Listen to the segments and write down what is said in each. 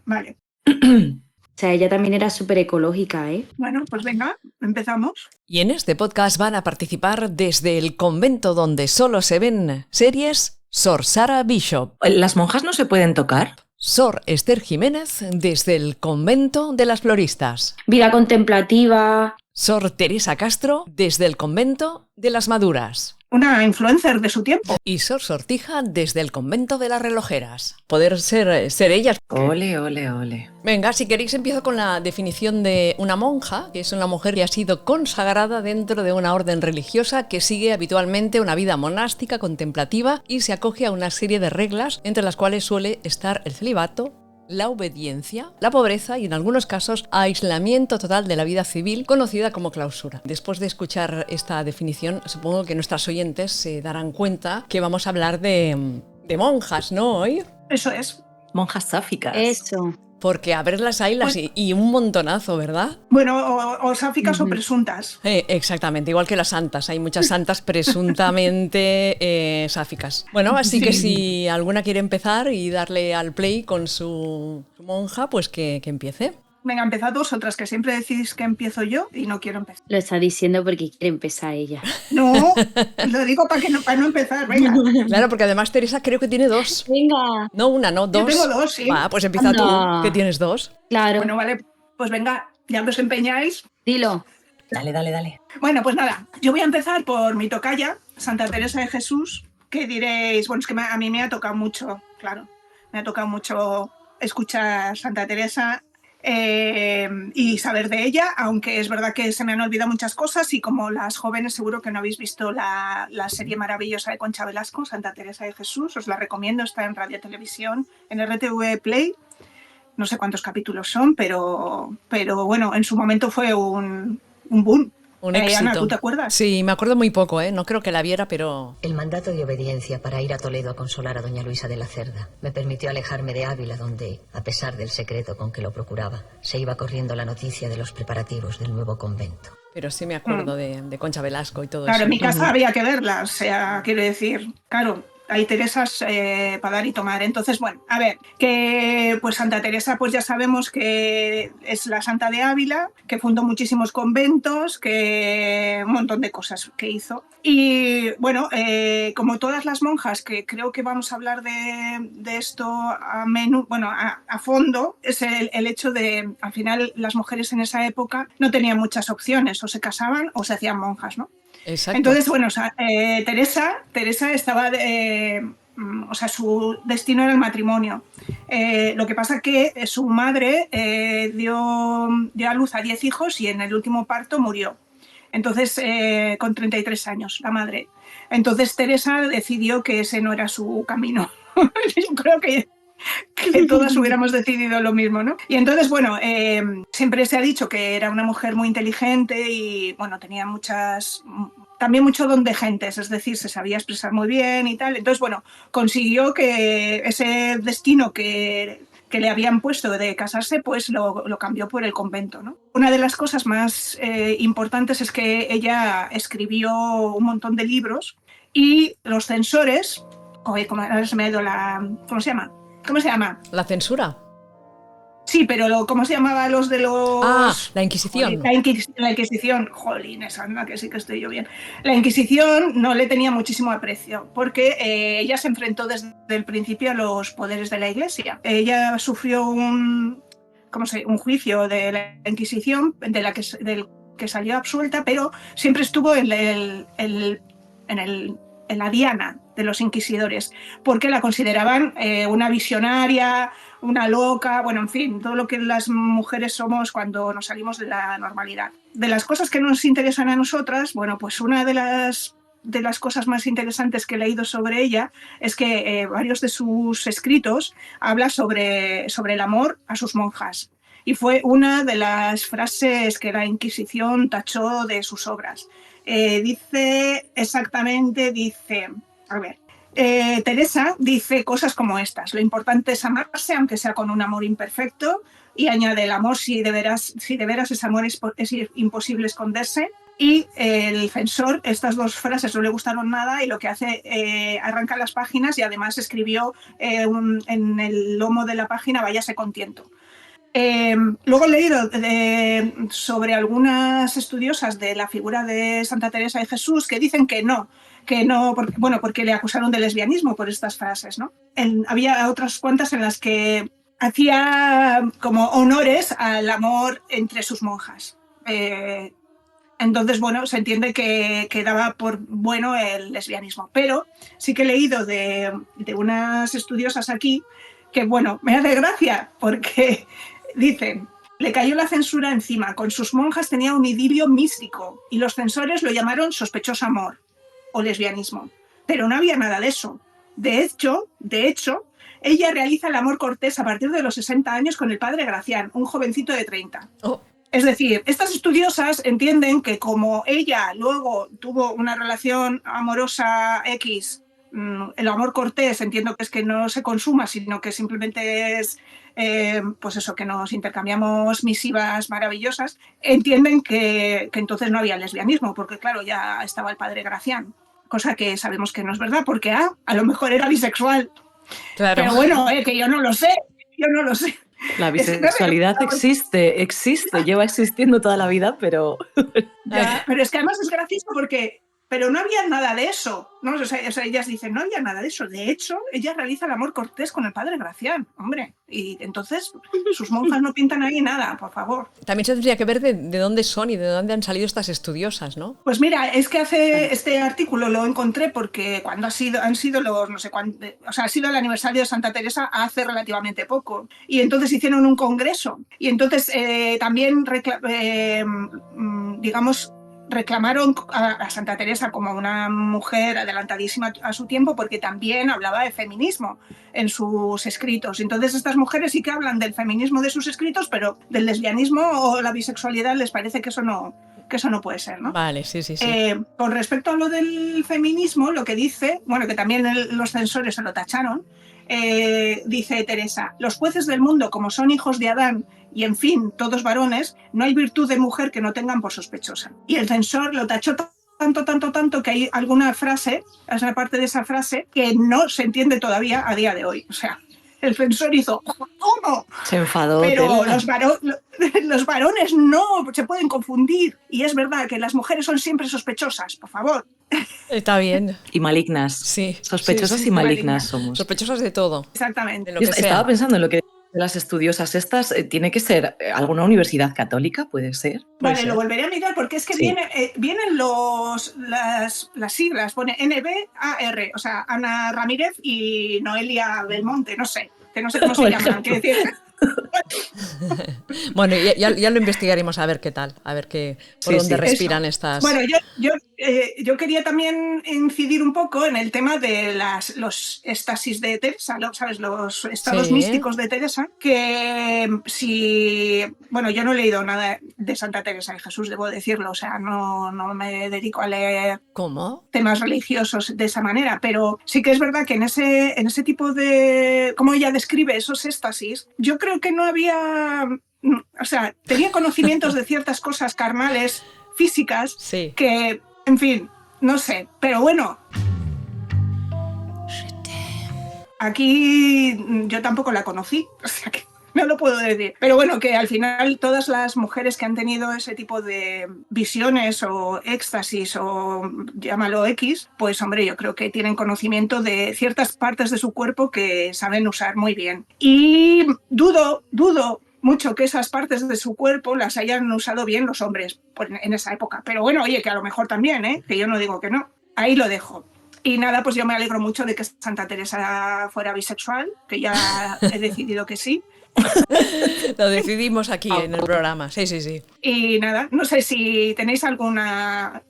Vale. O sea, ella también era súper ecológica, ¿eh? Bueno, pues venga, empezamos. Y en este podcast van a participar desde el convento donde solo se ven series, Sor Sara Bishop. ¿Las monjas no se pueden tocar? Sor Esther Jiménez desde el convento de las Floristas. Vida contemplativa. Sor Teresa Castro desde el convento de las Maduras. Una influencer de su tiempo. Y Sor Sortija desde el convento de las Relojeras. Poder ser ellas. Ole, ole, ole. Venga, si queréis empiezo con la definición de una monja, que es una mujer que ha sido consagrada dentro de una orden religiosa que sigue habitualmente una vida monástica, contemplativa y se acoge a una serie de reglas, entre las cuales suele estar el celibato, la obediencia, la pobreza y en algunos casos aislamiento total de la vida civil, conocida como clausura. Después de escuchar esta definición, supongo que nuestras oyentes se darán cuenta que vamos a hablar de monjas, ¿no? Hoy. Eso es. Monjas sáficas. Eso. Porque a verlas hay las y un montonazo, ¿verdad? Bueno, o sáficas o presuntas. Exactamente, igual que las santas. Hay muchas santas presuntamente sáficas. Bueno, así que si alguna quiere empezar y darle al play con su monja, pues que empiece. Venga, empezad vosotras, que siempre decís que empiezo yo y no quiero empezar. Lo está diciendo porque quiere empezar ella. No, lo digo para no empezar, venga. Claro, porque además Teresa creo que tiene dos. Venga. No una, no dos. Yo tengo dos, sí. Va, pues empieza tú, que tienes dos. Claro. Bueno, vale, pues venga, ya os empeñáis. Dilo. Dale, dale, dale. Bueno, pues nada, yo voy a empezar por mi tocaya, Santa Teresa de Jesús, que diréis, bueno, es que a mí me ha tocado mucho, claro, me ha tocado mucho escuchar Santa Teresa y saber de ella, aunque es verdad que se me han olvidado muchas cosas y como las jóvenes seguro que no habéis visto la serie maravillosa de Concha Velasco, Santa Teresa de Jesús, os la recomiendo, está en Radio Televisión, en RTV Play, no sé cuántos capítulos son, pero bueno, en su momento fue un boom. Un éxito. Ana, ¿tú te acuerdas? Sí, me acuerdo muy poco, no creo que la viera, pero... El mandato de obediencia para ir a Toledo a consolar a doña Luisa de la Cerda me permitió alejarme de Ávila, donde, a pesar del secreto con que lo procuraba, se iba corriendo la noticia de los preparativos del nuevo convento. Pero sí me acuerdo de Concha Velasco y todo claro, eso. En mi casa había que verla, o sea, quiero decir, claro, hay Teresas para dar y tomar. Entonces, bueno, a ver, que pues Santa Teresa, pues ya sabemos que es la santa de Ávila, que fundó muchísimos conventos, que un montón de cosas que hizo. Y bueno, como todas las monjas, que creo que vamos a hablar de esto a fondo, es el hecho de, al final, las mujeres en esa época no tenían muchas opciones, o se casaban o se hacían monjas, ¿no? Exacto. Entonces, bueno, Teresa estaba, o sea, su destino era el matrimonio. Lo que pasa que su madre dio a luz a 10 hijos y en el último parto murió. Entonces, con 33 años, la madre. Entonces, Teresa decidió que ese no era su camino. Yo creo que todas hubiéramos decidido lo mismo, ¿no? Y entonces, bueno, siempre se ha dicho que era una mujer muy inteligente y, bueno, tenía también mucho don de gentes, es decir, se sabía expresar muy bien y tal. Entonces, bueno, consiguió que ese destino que le habían puesto de casarse, pues lo cambió por el convento, ¿no? Una de las cosas más importantes es que ella escribió un montón de libros y los censores, ahora se me ha ido ¿cómo se llama? ¿Cómo se llama? ¿La censura? Sí, pero ¿cómo se llamaba los de los...? Ah, la Inquisición. La Inquisición. Jolines, anda, que sí que estoy yo bien. La Inquisición no le tenía muchísimo aprecio, porque ella se enfrentó desde el principio a los poderes de la Iglesia. Ella sufrió un juicio de la Inquisición, del que salió absuelta, pero siempre estuvo en la diana de los inquisidores, porque la consideraban una visionaria, una loca, bueno, en fin, todo lo que las mujeres somos cuando nos salimos de la normalidad. De las cosas que nos interesan a nosotras, bueno, pues una de las cosas más interesantes que he leído sobre ella es que varios de sus escritos habla sobre el amor a sus monjas. Y fue una de las frases que la Inquisición tachó de sus obras. Dice, Teresa dice cosas como estas: lo importante es amarse, aunque sea con un amor imperfecto, y añade, el amor, si de veras ese amor es imposible esconderse, Y el censor, estas dos frases no le gustaron nada y lo que hace, arranca las páginas y además escribió en el lomo de la página váyase con tiento. Luego he leído sobre algunas estudiosas de la figura de Santa Teresa de Jesús que dicen que no, porque le acusaron de lesbianismo por estas frases, ¿no? Había otras cuantas en las que hacía como honores al amor entre sus monjas. Entonces, bueno, se entiende que daba por bueno el lesbianismo. Pero sí que he leído de unas estudiosas aquí que, bueno, me hace gracia porque dicen, le cayó la censura encima. Con sus monjas tenía un idilio místico y los censores lo llamaron sospechoso amor o lesbianismo. Pero no había nada de eso. De hecho, ella realiza el amor cortés a partir de los 60 años con el padre Gracián, un jovencito de 30. Oh. Es decir, estas estudiosas entienden que como ella luego tuvo una relación amorosa X, el amor cortés entiendo que es que no se consuma, sino que simplemente es, pues eso, que nos intercambiamos misivas maravillosas, entienden que entonces no había lesbianismo, porque claro, ya estaba el padre Gracián, cosa que sabemos que no es verdad, porque a lo mejor era bisexual. Claro. Pero bueno, que yo no lo sé. La bisexualidad existe, lleva existiendo toda la vida, pero... Ya, pero es que además es gracioso porque... Pero no había nada de eso, ¿no? O sea, ellas dicen, no había nada de eso. De hecho, ella realiza el amor cortés con el padre Gracián, hombre. Y entonces sus monjas no pintan ahí nada, por favor. También se tendría que ver de dónde son y de dónde han salido estas estudiosas, ¿no? Pues mira, es que hace este artículo lo encontré porque cuando han sido los, no sé cuánto, o sea, ha sido el aniversario de Santa Teresa hace relativamente poco. Y entonces hicieron un congreso. Y entonces también, digamos, reclamaron a Santa Teresa como una mujer adelantadísima a su tiempo porque también hablaba de feminismo en sus escritos. Entonces estas mujeres sí que hablan del feminismo de sus escritos, pero del lesbianismo o la bisexualidad les parece que eso no puede ser, ¿no? Vale, sí. Con respecto a lo del feminismo, lo que dice, bueno, que también los censores se lo tacharon, dice Teresa, los jueces del mundo, como son hijos de Adán y, en fin, todos varones, no hay virtud de mujer que no tengan por sospechosa. Y el censor lo tachó tanto que hay alguna frase, es una parte de esa frase, que no se entiende todavía a día de hoy. O sea, el censor hizo, ¿cómo? Se enfadó. Pero los varones no se pueden confundir. Y es verdad que las mujeres son siempre sospechosas, por favor. Está bien. Y malignas. Sí. Sospechosas y malignas somos. Sospechosas de todo. Exactamente. De lo que sea. Estaba pensando en lo que de las estudiosas estas, ¿tiene que ser alguna universidad católica? ¿Puede ser? Vale, lo volveré a mirar porque es que sí. vienen las siglas, pone NBAR, o sea, Ana Ramírez y Noelia Belmonte, no sé cómo se llaman, quiero decir. Bueno, ya lo investigaremos a ver qué tal, a ver por dónde respiran estas. Bueno, yo quería también incidir un poco en el tema de los éxtasis de Teresa, ¿sabes? Los estados místicos de Teresa, que bueno, yo no he leído nada de Santa Teresa de Jesús, debo decirlo, o sea, no me dedico a leer temas religiosos de esa manera, pero sí que es verdad que en ese tipo de, como ella describe esos éxtasis, yo creo que no había, o sea, tenía conocimientos de ciertas cosas carnales, físicas, que, en fin, no sé, pero bueno. Aquí yo tampoco la conocí, o sea que no lo puedo decir. Pero bueno, que al final todas las mujeres que han tenido ese tipo de visiones o éxtasis o llámalo X, pues hombre, yo creo que tienen conocimiento de ciertas partes de su cuerpo que saben usar muy bien. Y dudo mucho que esas partes de su cuerpo las hayan usado bien los hombres en esa época. Pero bueno, oye, que a lo mejor también, que yo no digo que no. Ahí lo dejo. Y nada, pues yo me alegro mucho de que Santa Teresa fuera bisexual, que ya he decidido que sí. Lo decidimos aquí en el programa, sí. Y nada, no sé si tenéis alguna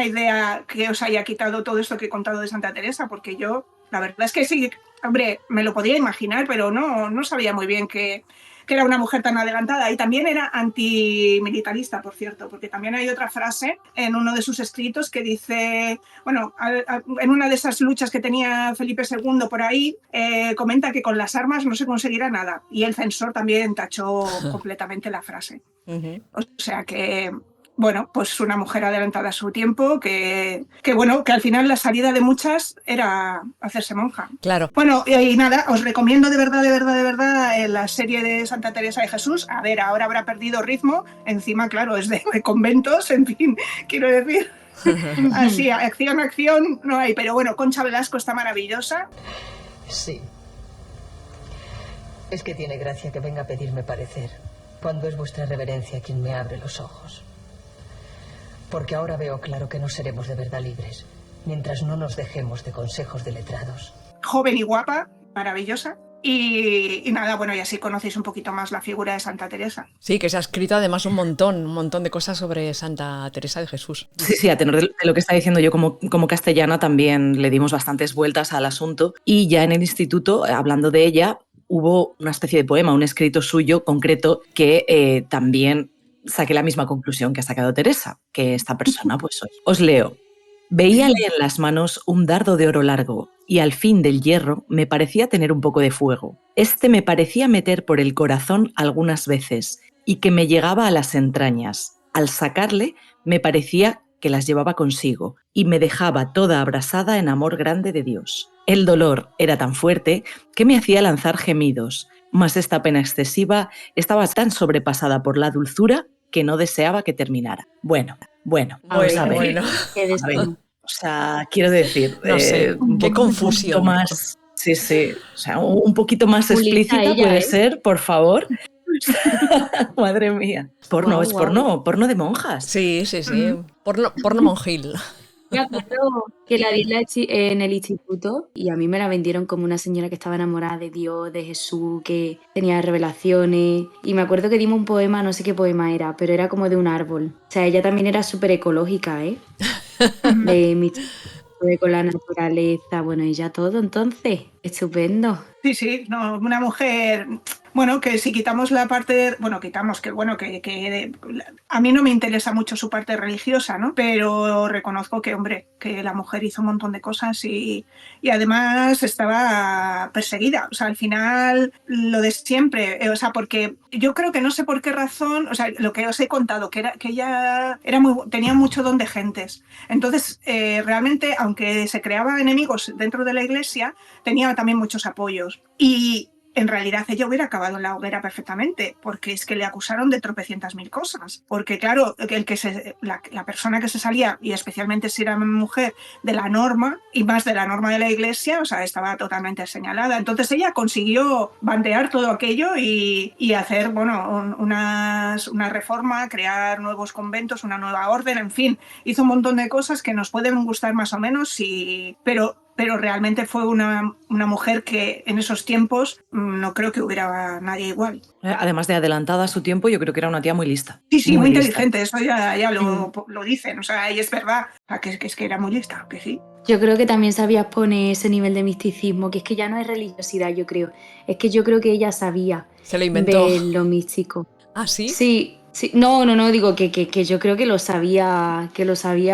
idea que os haya quitado todo esto que he contado de Santa Teresa, porque yo, la verdad es que sí, hombre, me lo podía imaginar, pero no sabía muy bien que era una mujer tan adelantada. Y también era antimilitarista, por cierto, porque también hay otra frase en uno de sus escritos que dice, bueno, en una de esas luchas que tenía Felipe II por ahí, comenta que con las armas no se conseguirá nada. Y el censor también tachó completamente la frase. O sea que bueno, pues una mujer adelantada a su tiempo, bueno, que al final la salida de muchas era hacerse monja. Claro. Bueno, y nada, os recomiendo de verdad la serie de Santa Teresa de Jesús. A ver, ahora habrá perdido ritmo, encima, claro, es de conventos, en fin, quiero decir. Así, acción no hay, pero bueno, Concha Velasco está maravillosa. Sí. Es que tiene gracia que venga a pedirme parecer, cuando es vuestra reverencia quien me abre los ojos. Porque ahora veo claro que no seremos de verdad libres, mientras no nos dejemos de consejos de letrados. Joven y guapa, maravillosa. Y nada, bueno, y así conocéis un poquito más la figura de Santa Teresa. Sí, que se ha escrito además un montón de cosas sobre Santa Teresa de Jesús. Sí, a tenor de lo que está diciendo yo como castellana también le dimos bastantes vueltas al asunto y ya en el instituto, hablando de ella, hubo una especie de poema, un escrito suyo concreto que también saqué la misma conclusión que ha sacado Teresa, que esta persona, pues os leo. Veíale en las manos un dardo de oro largo y al fin del hierro me parecía tener un poco de fuego. Este me parecía meter por el corazón algunas veces y que me llegaba a las entrañas. Al sacarle me parecía que las llevaba consigo y me dejaba toda abrasada en amor grande de Dios. El dolor era tan fuerte que me hacía lanzar gemidos, mas esta pena excesiva estaba tan sobrepasada por la dulzura que no deseaba que terminara. Bueno, vamos a ver. Bueno. A ver, o sea, quiero decir, no sé, qué confusión. Un más, sí, o sea, un poquito más explícita ella, puede ser, por favor. Madre mía. Porno, es porno de monjas. Sí. Porno monjil. Me acuerdo que la vi en el instituto y a mí me la vendieron como una señora que estaba enamorada de Dios, de Jesús, que tenía revelaciones. Y me acuerdo que dimos un poema, no sé qué poema era, pero era como de un árbol. O sea, ella también era súper ecológica, ¿eh? Con la naturaleza, bueno, y ya todo, entonces, estupendo. Sí, no, una mujer, bueno, que si quitamos la parte, que a mí no me interesa mucho su parte religiosa, ¿no? Pero reconozco que, hombre, que la mujer hizo un montón de cosas y además estaba perseguida, o sea, al final lo de siempre, o sea, porque yo creo que no sé por qué razón, o sea, lo que os he contado, que ella tenía mucho don de gentes, entonces realmente, aunque se creaban enemigos dentro de la iglesia, tenía también muchos apoyos. Y en realidad ella hubiera acabado en la hoguera perfectamente, porque es que le acusaron de tropecientas mil cosas. Porque claro, la persona que se salía, y especialmente si era mujer, de la norma, y más de la norma de la iglesia, o sea, estaba totalmente señalada. Entonces ella consiguió bandear todo aquello y hacer, bueno, una reforma, crear nuevos conventos, una nueva orden, en fin, hizo un montón de cosas que nos pueden gustar más o menos, pero realmente fue una mujer que en esos tiempos no creo que hubiera nadie igual. Además de adelantada a su tiempo, yo creo que era una tía muy lista. Sí, muy inteligente, eso ya lo dicen, o sea, y es verdad, o sea, que es que era muy lista, que sí. Yo creo que también sabía exponer ese nivel de misticismo, que es que ya no es religiosidad, yo creo. Es que yo creo que ella sabía Se lo inventó. ver lo místico. ¿Ah, sí? Sí. No, digo que yo creo que lo sabía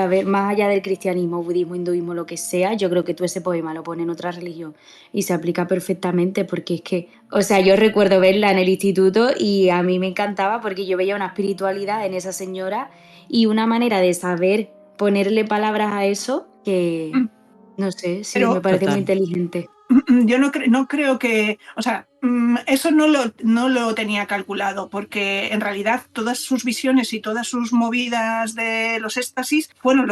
ver, más allá del cristianismo, budismo, hinduismo, lo que sea. Yo creo que tú ese poema lo pones en otra religión y se aplica perfectamente, porque es que, o sea, yo recuerdo verla en el instituto y a mí me encantaba porque yo veía una espiritualidad en esa señora y una manera de saber ponerle palabras a eso que, no sé, sí, pero me parece muy inteligente. Yo no creo que, o sea, eso no lo tenía calculado, porque en realidad todas sus visiones y todas sus movidas de los éxtasis fueron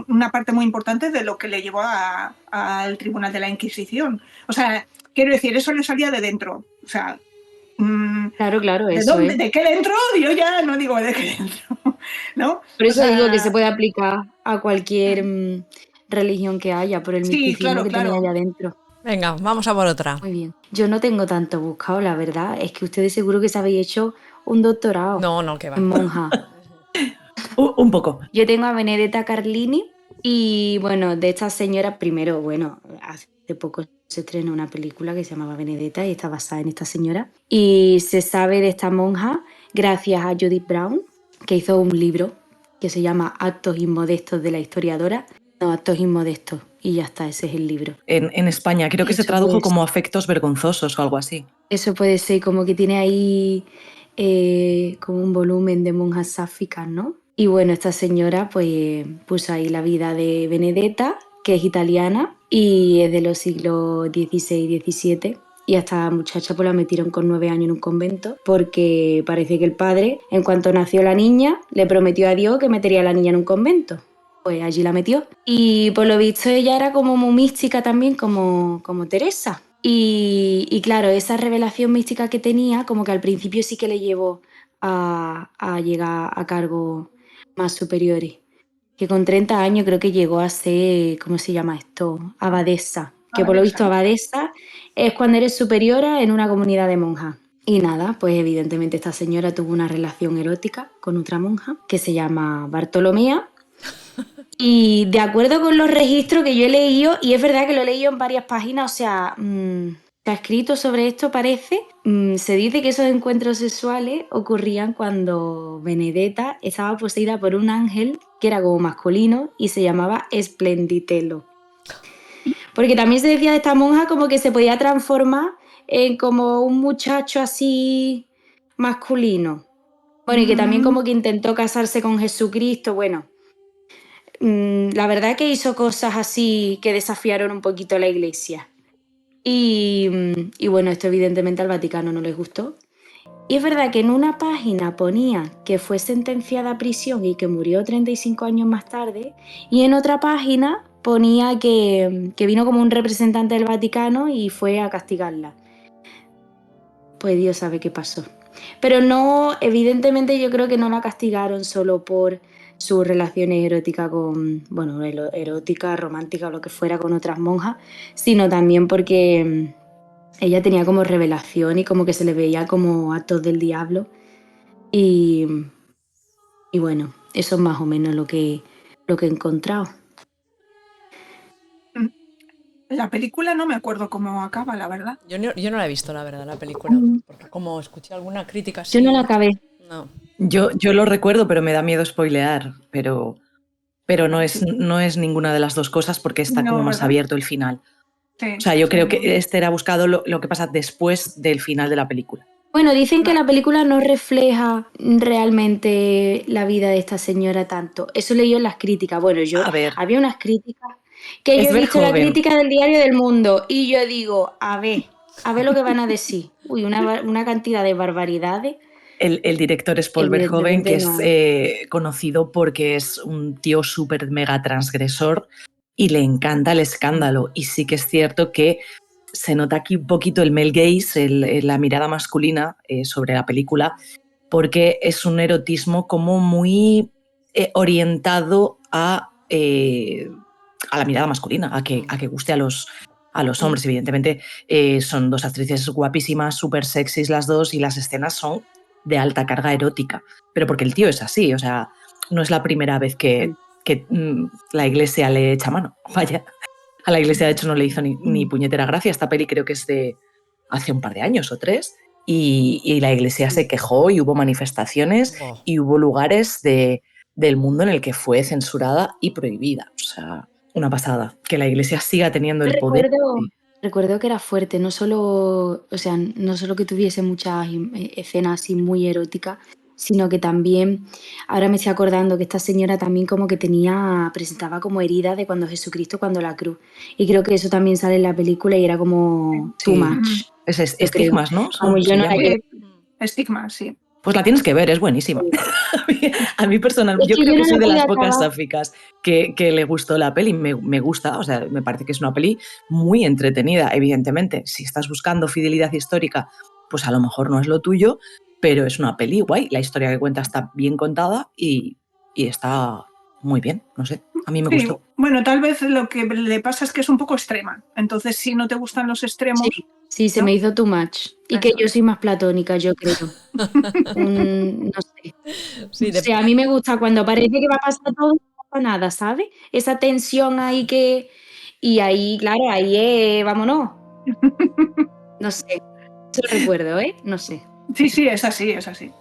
una parte muy importante de lo que le llevó al Tribunal de la Inquisición. O sea, quiero decir, eso le salía de dentro. O sea, claro, ¿de eso dónde? ¿De qué dentro? Yo ya no digo de qué dentro, ¿no? Por eso digo que se puede aplicar a cualquier religión que haya, por el misticismo que tenía allá adentro. Venga, vamos a por otra. Muy bien. Yo no tengo tanto buscado, la verdad. Es que ustedes seguro que se habéis hecho un doctorado. No, que va. En monja. Un poco. Yo tengo a Benedetta Carlini y, bueno, de esta señora, primero, bueno, hace poco se estrenó una película que se llamaba Benedetta y está basada en esta señora. Y se sabe de esta monja gracias a Judith Brown, que hizo un libro que se llama Actos inmodestos de la historiadora. No, Actos inmodestos. Y ya está, ese es el libro. En España creo que se tradujo como afectos vergonzosos o algo así. Eso puede ser, como que tiene ahí como un volumen de monjas sáficas, ¿no? Y bueno, esta señora pues puso ahí la vida de Benedetta, que es italiana y es de los siglos XVI y XVII. Y a esta muchacha pues la metieron con 9 años en un convento porque parece que el padre, en cuanto nació la niña, le prometió a Dios que metería a la niña en un convento. Pues allí la metió. Y por lo visto ella era como muy mística también, como Teresa. Y claro, esa revelación mística que tenía, como que al principio sí que le llevó a llegar a cargos más superiores. Que con 30 años creo que llegó a ser, ¿cómo se llama esto? Abadesa. Que por lo visto abadesa es cuando eres superiora en una comunidad de monjas. Y nada, pues evidentemente esta señora tuvo una relación erótica con otra monja que se llama Bartolomea. Y de acuerdo con los registros que yo he leído, y es verdad que lo he leído en varias páginas, o sea, se ha escrito sobre esto, parece, se dice que esos encuentros sexuales ocurrían cuando Benedetta estaba poseída por un ángel que era como masculino y se llamaba Splenditelo. Porque también se decía de esta monja como que se podía transformar en como un muchacho así masculino. Bueno, y que también como que intentó casarse con Jesucristo, bueno. La verdad que hizo cosas así que desafiaron un poquito a la iglesia. Y bueno, esto evidentemente al Vaticano no les gustó. Y es verdad que en una página ponía que fue sentenciada a prisión y que murió 35 años más tarde, y en otra página ponía que vino como un representante del Vaticano y fue a castigarla. Pues Dios sabe qué pasó. Pero no, evidentemente yo creo que no la castigaron solo por sus relaciones eróticas con, bueno, erótica, romántica o lo que fuera con otras monjas, sino también porque ella tenía como revelación y como que se le veía como actos del diablo. Y bueno, eso es más o menos lo que he encontrado. La película no me acuerdo cómo acaba, la verdad. Yo no la he visto, la verdad, la película. Porque como escuché alguna crítica así... Yo no la acabé. No. Yo lo recuerdo, pero me da miedo spoilear. Pero no es ninguna de las dos cosas porque está como más abierto el final. Sí, o sea, yo creo que Esther ha buscado lo que pasa después del final de la película. Bueno, dicen que la película no refleja realmente la vida de esta señora tanto. Eso leí en las críticas. Bueno, había unas críticas que yo he visto la crítica del Diario del Mundo y yo digo, a ver lo que van a decir. Uy, una cantidad de barbaridades. El director es Paul Verhoeven, que es conocido porque es un tío súper mega transgresor y le encanta el escándalo. Y sí que es cierto que se nota aquí un poquito el male gaze, la mirada masculina sobre la película, porque es un erotismo como muy orientado a la mirada masculina, a que guste a los hombres. Evidentemente son dos actrices guapísimas, súper sexys las dos, y las escenas son de alta carga erótica, pero porque el tío es así, o sea, no es la primera vez que la iglesia le echa mano, vaya. A la iglesia, de hecho, no le hizo ni puñetera gracia. Esta peli creo que es de hace un par de años o 3, y la iglesia se quejó y hubo manifestaciones y hubo lugares del mundo en el que fue censurada y prohibida. O sea, una pasada. Que la iglesia siga teniendo el poder. Recuerdo que era fuerte, no solo que tuviese muchas escenas así muy eróticas, sino que también, ahora me estoy acordando que esta señora también como que presentaba como heridas de cuando Jesucristo, cuando la cruz. Y creo que eso también sale en la película y era como too much. Es estigmas, ¿no? Vamos, yo no la quiero. Estigmas, sí. Pues la tienes que ver, es buenísima. A mí personalmente, yo creo que soy de las pocas sáficas que le gustó la peli. Me gusta, o sea, me parece que es una peli muy entretenida, evidentemente. Si estás buscando fidelidad histórica, pues a lo mejor no es lo tuyo, pero es una peli guay. La historia que cuenta está bien contada y está muy bien, no sé, a mí me gustó. Bueno, tal vez lo que le pasa es que es un poco extrema. Entonces, si no te gustan los extremos... Sí, se me hizo too much. Y que yo soy más platónica, yo creo. No sé. Sí, o sea, a mí me gusta cuando parece que va a pasar todo, no pasa nada, ¿sabes? Esa tensión ahí que... Y ahí, claro, ahí vámonos. No sé. Eso recuerdo, ¿eh? No sé. Sí, es así, es así.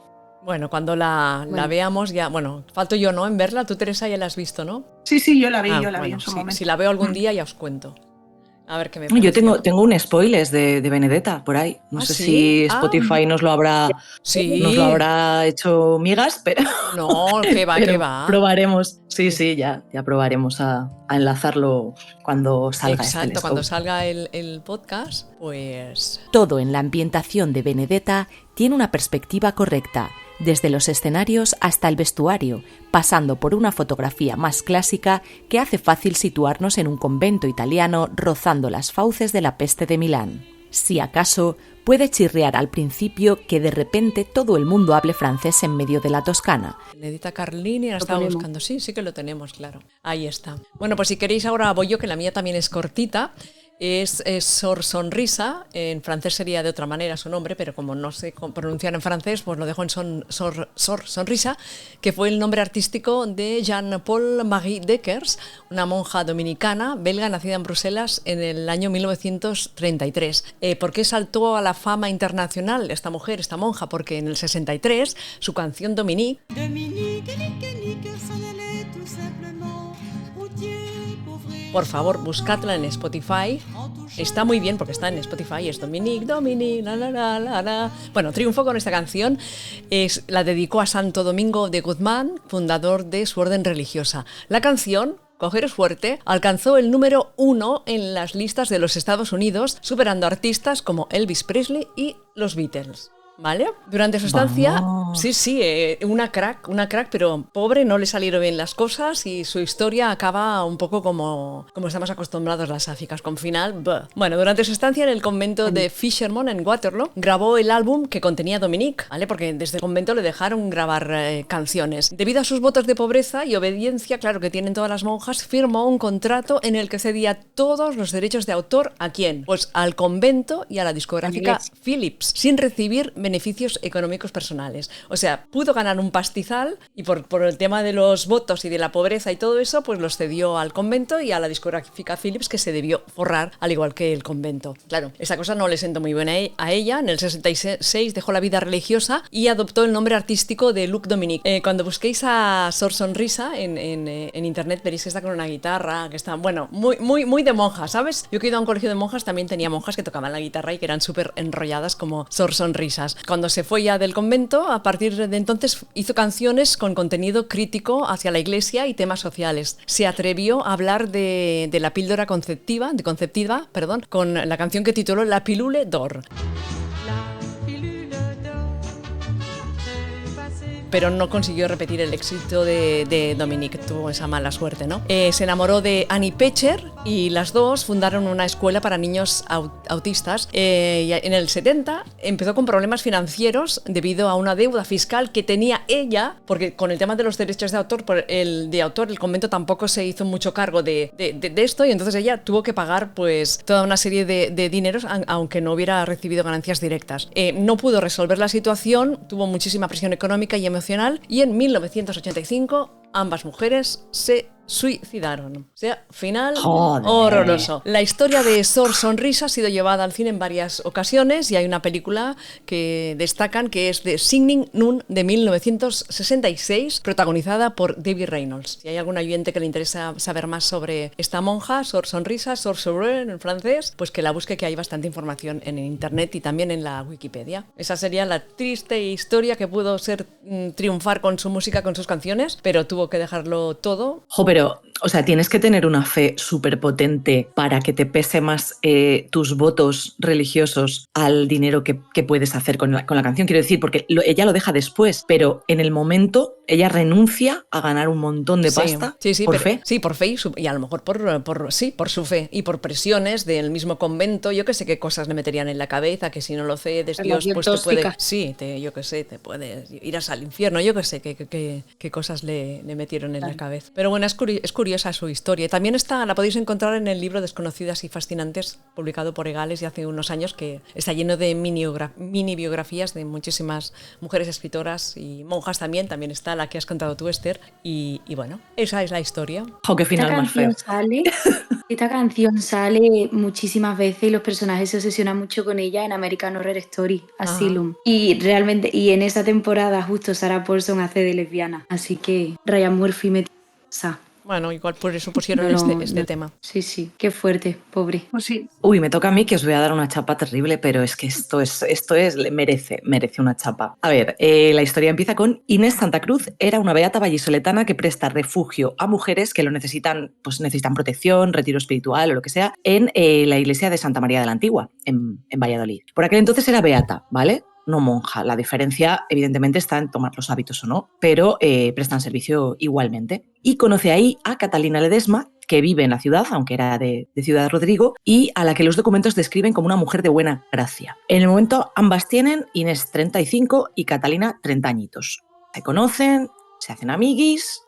Bueno, cuando la veamos ya... Bueno, falto yo, ¿no?, en verla. Tú, Teresa, ya la has visto, ¿no? Sí, yo la vi en su momento. Si la veo algún día ya os cuento. A ver qué me No, yo pareció. tengo un spoilers de Benedetta por ahí. No ¿Ah, sé sí? si Ah, Spotify nos lo sí. habrá hecho migas, pero, No, qué va, qué pero va. probaremos. Sí, ya probaremos a enlazarlo cuando salga este Exacto, Let's cuando Go. salga el podcast, pues... Todo en la ambientación de Benedetta tiene una perspectiva correcta, desde los escenarios hasta el vestuario, pasando por una fotografía más clásica que hace fácil situarnos en un convento italiano rozando las fauces de la peste de Milán. Si acaso, puede chirriar al principio que de repente todo el mundo hable francés en medio de la Toscana. Benedetta Carlini, la Lo estaba ponemos. buscando. Sí que lo tenemos, claro. Ahí está. Bueno, pues si queréis ahora voy yo, que la mía también es cortita. Es Sor Sonrisa, en francés sería de otra manera su nombre, pero como no sé pronunciar en francés, pues lo dejo en Sor Sonrisa, que fue el nombre artístico de Jean-Paul Marie Deckers, una monja dominicana belga nacida en Bruselas en el año 1933. ¿Por qué saltó a la fama internacional esta mujer, esta monja? Porque en el 63 su canción Dominique, por favor, buscadla en Spotify. Está muy bien porque está en Spotify, es Dominique, la, la, la, la, la. Bueno, triunfó con esta canción, la dedicó a Santo Domingo de Guzmán, fundador de su orden religiosa. La canción, cogeros fuerte, alcanzó el número 1 en las listas de los Estados Unidos, superando artistas como Elvis Presley y los Beatles. ¿Vale? Durante su estancia, Vamos. sí, una crack, pero pobre, no le salieron bien las cosas y su historia acaba un poco como estamos acostumbrados las sáficas, con final. Buh. Bueno, durante su estancia en el convento de Fisherman en Waterloo, grabó el álbum que contenía Dominique, ¿vale? Porque desde el convento le dejaron grabar canciones. Debido a sus votos de pobreza y obediencia, claro que tienen todas las monjas, firmó un contrato en el que cedía todos los derechos de autor ¿a quién? Pues al convento y a la discográfica Philips, sin recibir beneficios económicos personales. O sea, pudo ganar un pastizal y por el tema de los votos y de la pobreza y todo eso, pues los cedió al convento y a la discográfica Philips, que se debió forrar al igual que el convento. Claro, esa cosa no le sentó muy buena a ella. En el 66 dejó la vida religiosa y adoptó el nombre artístico de Luc Dominique. Cuando busquéis a Sor Sonrisa en internet veréis que está con una guitarra, que está, bueno, muy de monja, ¿sabes? Yo que he ido a un colegio de monjas también tenía monjas que tocaban la guitarra y que eran súper enrolladas como Sor Sonrisas. Cuando se fue ya del convento, a partir de entonces hizo canciones con contenido crítico hacia la iglesia y temas sociales. Se atrevió a hablar de la píldora conceptiva, con la canción que tituló La Pilule d'Or. Pero no consiguió repetir el éxito de Dominique, tuvo esa mala suerte, ¿no? Se enamoró de Annie Pecher y las dos fundaron una escuela para niños autistas. Y en el 70 empezó con problemas financieros debido a una deuda fiscal que tenía ella, porque con el tema de los derechos de autor, el convento tampoco se hizo mucho cargo de esto, y entonces ella tuvo que pagar pues toda una serie de dineros, aunque no hubiera recibido ganancias directas. No pudo resolver la situación, tuvo muchísima presión económica y emocional, y en 1985 ambas mujeres se suicidaron. O sea, final horroroso. La historia de Sor Sonrisa ha sido llevada al cine en varias ocasiones y hay una película que destacan que es de Singing Nun de 1966, protagonizada por Debbie Reynolds. Si hay algún oyente que le interesa saber más sobre esta monja, Sor Sonrisa, Sor Sourire en francés, pues que la busque, que hay bastante información en internet y también en la Wikipedia. Esa sería la triste historia que pudo ser triunfar con su música, con sus canciones, pero tuvo que dejarlo todo. Pero, o sea, tienes que tener una fe súper potente para que te pese más tus votos religiosos al dinero que puedes hacer con la canción. Quiero decir, porque ella lo deja después, pero en el momento ella renuncia a ganar un montón de pasta por fe. Sí, por fe y a lo mejor por su fe y por presiones del mismo convento. Yo que sé qué cosas le meterían en la cabeza, que si no lo cedes, Dios pues te puede... Sí, yo que sé, te puede ir al infierno. Yo que sé qué cosas le metieron en la cabeza. Pero bueno, es curiosa su historia. También la podéis encontrar en el libro Desconocidas y Fascinantes, publicado por Egales de hace unos años, que está lleno de mini biografías de muchísimas mujeres escritoras y monjas también. También está la que has contado tú, Esther. Y bueno, esa es la historia. ¡Qué final más feo! Esta canción sale muchísimas veces y los personajes se obsesionan mucho con ella en American Horror Story, Asylum. Y realmente, y en esa temporada justo Sarah Paulson hace de lesbiana. Así que Ryan Murphy metió esa. Bueno, igual por eso pusieron este tema. Sí, qué fuerte, pobre. Pues sí. Uy, me toca a mí, que os voy a dar una chapa terrible, pero es que esto merece una chapa. A ver, la historia empieza con Inés Santa Cruz. Era una beata vallisoletana que presta refugio a mujeres que lo necesitan, pues necesitan protección, retiro espiritual o lo que sea, en la iglesia de Santa María de la Antigua, en Valladolid. Por aquel entonces era beata, ¿vale? No monja. La diferencia, evidentemente, está en tomar los hábitos o no, pero prestan servicio igualmente. Y conoce ahí a Catalina Ledesma, que vive en la ciudad, aunque era de Ciudad Rodrigo, y a la que los documentos describen como una mujer de buena gracia. En el momento, ambas tienen, Inés 35 y Catalina 30 añitos. Se conocen, se hacen amiguis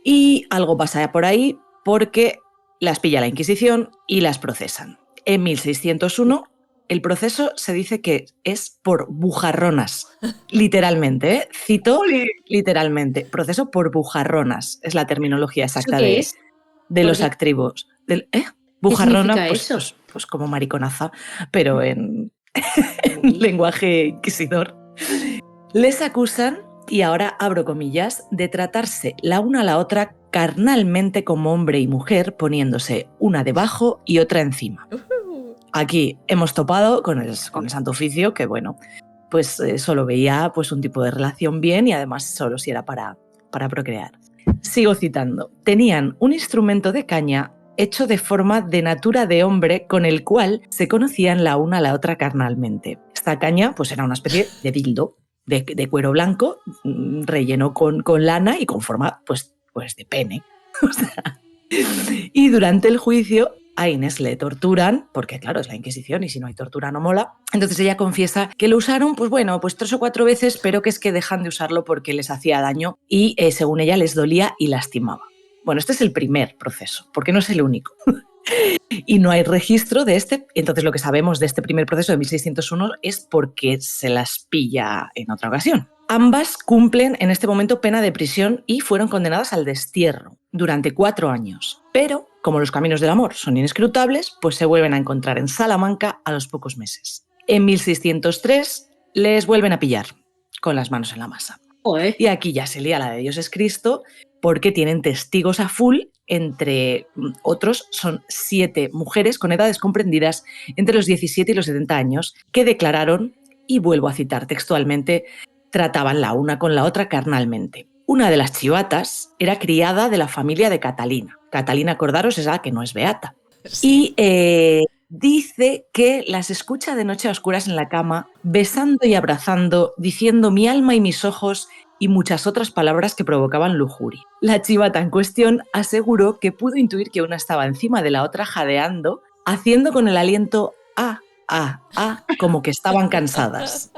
y algo pasa por ahí porque las pilla la Inquisición y las procesan. En 1601, el proceso se dice que es por bujarronas, literalmente, ¿eh? Cito literalmente, proceso por bujarronas, es la terminología exacta de los actribos. Bujarrona, pues como mariconaza, pero en lenguaje inquisidor. Les acusan, y ahora abro comillas, de tratarse la una a la otra carnalmente como hombre y mujer, poniéndose una debajo y otra encima. Aquí hemos topado con el Santo Oficio, que bueno, pues solo veía pues, un tipo de relación bien y además solo si era para procrear. Sigo citando. Tenían un instrumento de caña hecho de forma de natura de hombre con el cual se conocían la una a la otra carnalmente. Esta caña pues era una especie de dildo de cuero blanco relleno con lana y con forma pues de pene. O sea, y durante el juicio a Inés le torturan, porque claro, es la Inquisición y si no hay tortura no mola. Entonces ella confiesa que lo usaron, pues 3 o 4 veces, pero que es que dejan de usarlo porque les hacía daño y según ella les dolía y lastimaba. Bueno, este es el primer proceso, porque no es el único. Y no hay registro de este. Entonces lo que sabemos de este primer proceso de 1601 es porque se las pilla en otra ocasión. Ambas cumplen en este momento pena de prisión y fueron condenadas al destierro durante 4 años. Pero, como los caminos del amor son inescrutables, pues se vuelven a encontrar en Salamanca a los pocos meses. En 1603 les vuelven a pillar con las manos en la masa. Y aquí ya se lía la de Dios es Cristo, porque tienen testigos a full, entre otros son 7 mujeres con edades comprendidas entre los 17 y los 70 años, que declararon, y vuelvo a citar textualmente, trataban la una con la otra carnalmente. Una de las chivatas era criada de la familia de Catalina. Catalina, acordaros, es la que no es beata. Sí. Y dice que las escucha de noche a oscuras en la cama, besando y abrazando, diciendo mi alma y mis ojos y muchas otras palabras que provocaban lujuria. La chivata en cuestión aseguró que pudo intuir que una estaba encima de la otra jadeando, haciendo con el aliento como que estaban cansadas.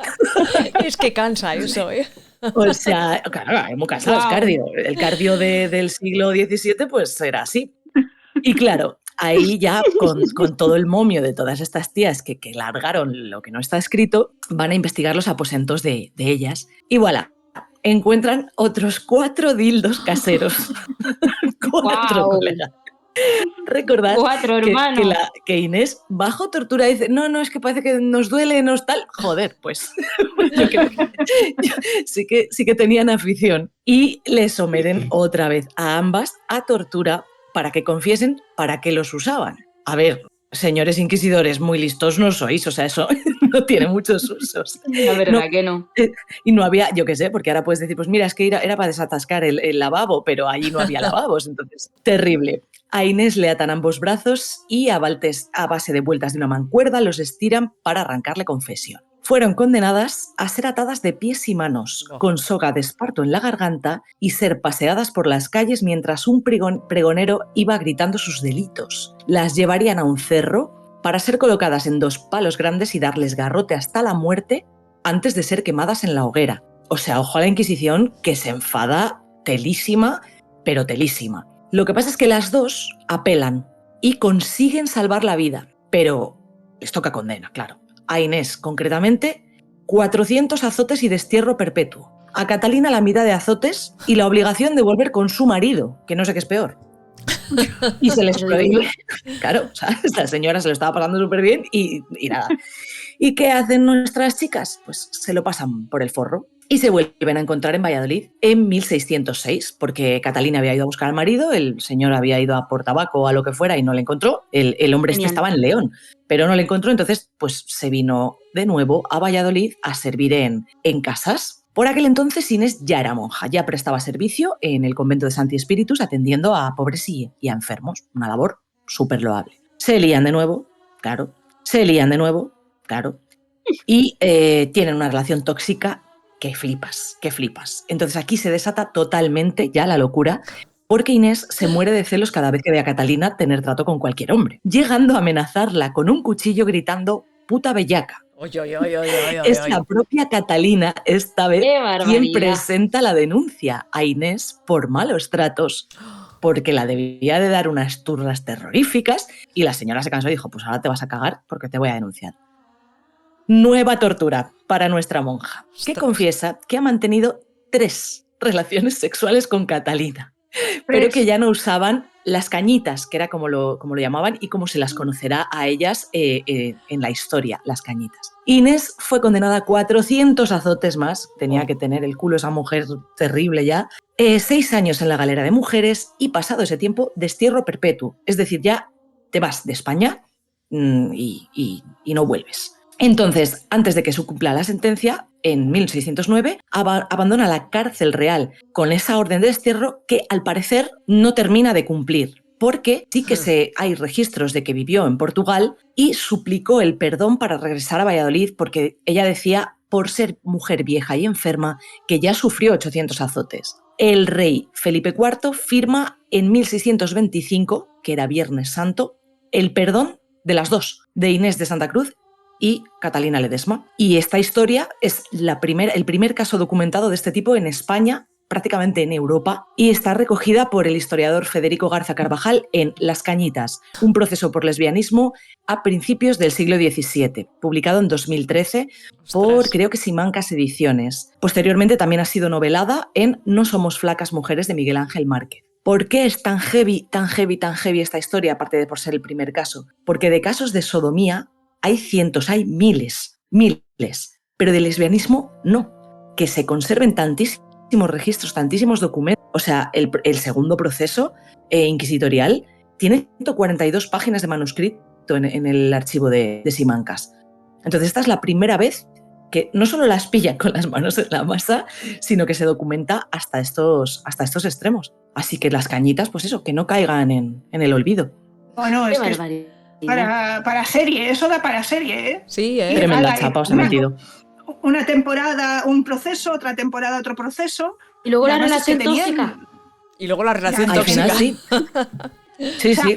Es que cansa eso, ¿eh? O sea, claro, muy cansados, wow. Cardio. El cardio del siglo XVII pues era así. Y claro, ahí ya con todo el momio de todas estas tías que largaron lo que no está escrito, van a investigar los aposentos de ellas. Y voilà, encuentran otros 4 dildos caseros. 4, wow. Colega. Recordad 4, que Inés bajo tortura dice no, es que parece que nos duele, nos tal. Joder, pues yo creo que sí que tenían afición. Y les someten otra vez a ambas a tortura para que confiesen para qué los usaban. A ver, señores inquisidores, muy listos no sois, o sea, eso no tiene muchos usos. La verdad que no. Y no había, yo qué sé, porque ahora puedes decir, pues mira, es que era para desatascar el lavabo, pero allí no había lavabos, entonces, terrible. A Inés le atan ambos brazos y a base de vueltas de una mancuerda los estiran para arrancarle confesión. Fueron condenadas a ser atadas de pies y manos, con soga de esparto en la garganta y ser paseadas por las calles mientras un pregonero iba gritando sus delitos. Las llevarían a un cerro para ser colocadas en 2 palos grandes y darles garrote hasta la muerte antes de ser quemadas en la hoguera. O sea, ojo a la Inquisición, que se enfada telísima, pero telísima. Lo que pasa es que las 2 apelan y consiguen salvar la vida, pero les toca condena, claro. A Inés, concretamente, 400 azotes y destierro perpetuo. A Catalina la mitad de azotes y la obligación de volver con su marido, que no sé qué es peor. Y se les prohíbe. Claro, o sea, esta señora se lo estaba pasando súper bien y nada. ¿Y qué hacen nuestras chicas? Pues se lo pasan por el forro. y se vuelven a encontrar en Valladolid en 1606, porque Catalina había ido a buscar al marido, el señor había ido a por tabaco o a lo que fuera y no le encontró, el hombre Genial. estaba en León, pero no le encontró, entonces pues se vino de nuevo a Valladolid a servir en casas. Por aquel entonces Inés ya era monja, ya prestaba servicio en el convento de Santi Spíritus atendiendo a pobres y a enfermos, una labor súper loable. Se lían de nuevo, claro, y tienen una relación tóxica que flipas. Entonces aquí se desata totalmente ya la locura, porque Inés se muere de celos cada vez que ve a Catalina tener trato con cualquier hombre, llegando a amenazarla con un cuchillo gritando «puta bellaca». Es la propia Catalina esta vez ¡Qué barbaridad! quien presenta la denuncia a Inés por malos tratos, porque la debía de dar unas turras terroríficas y la señora se cansó y dijo, pues ahora te vas a cagar porque te voy a denunciar. Nueva tortura para nuestra monja, que confiesa que ha mantenido 3 relaciones sexuales con Catalina, pero que ya no usaban las cañitas, que era como lo llamaban y como se las conocerá a ellas en la historia, las cañitas. Inés fue condenada a 400 azotes más, tenía que tener el culo esa mujer terrible ya, 6 años en la galera de mujeres y pasado ese tiempo destierro perpetuo, es decir, ya te vas de España y no vuelves. Entonces, antes de que se cumpla la sentencia, en 1609, abandona la cárcel real con esa orden de destierro que, al parecer, no termina de cumplir, porque sí que hay registros de que vivió en Portugal y suplicó el perdón para regresar a Valladolid porque ella decía, por ser mujer vieja y enferma, que ya sufrió 800 azotes. El rey Felipe IV firma en 1625, que era Viernes Santo, el perdón de las dos, de Inés de Santa Cruz y Catalina Ledesma. Y esta historia es el primer caso documentado de este tipo en España, prácticamente en Europa, y está recogida por el historiador Federico Garza Carvajal en Las Cañitas, un proceso por lesbianismo a principios del siglo XVII, publicado en 2013 por, creo que Simancas Ediciones. Posteriormente también ha sido novelada en No somos flacas mujeres de Miguel Ángel Márquez. ¿Por qué es tan heavy esta historia, aparte de por ser el primer caso? Porque de casos de sodomía hay cientos, hay miles, pero de lesbianismo no. Que se conserven tantísimos registros, tantísimos documentos. O sea, el segundo proceso inquisitorial tiene 142 páginas de manuscrito en el archivo de Simancas. Entonces esta es la primera vez que no solo las pillan con las manos en la masa, sino que se documenta hasta estos extremos. Así que las cañitas, pues eso, que no caigan en el olvido. Bueno, es que para serie, eso da para serie, ¿eh? Sí, Tremenda chapa os he metido. Una temporada un proceso, otra temporada otro proceso. Y luego la relación tóxica. Y luego la relación Al tóxica. final sí. Sí, o sea, sí.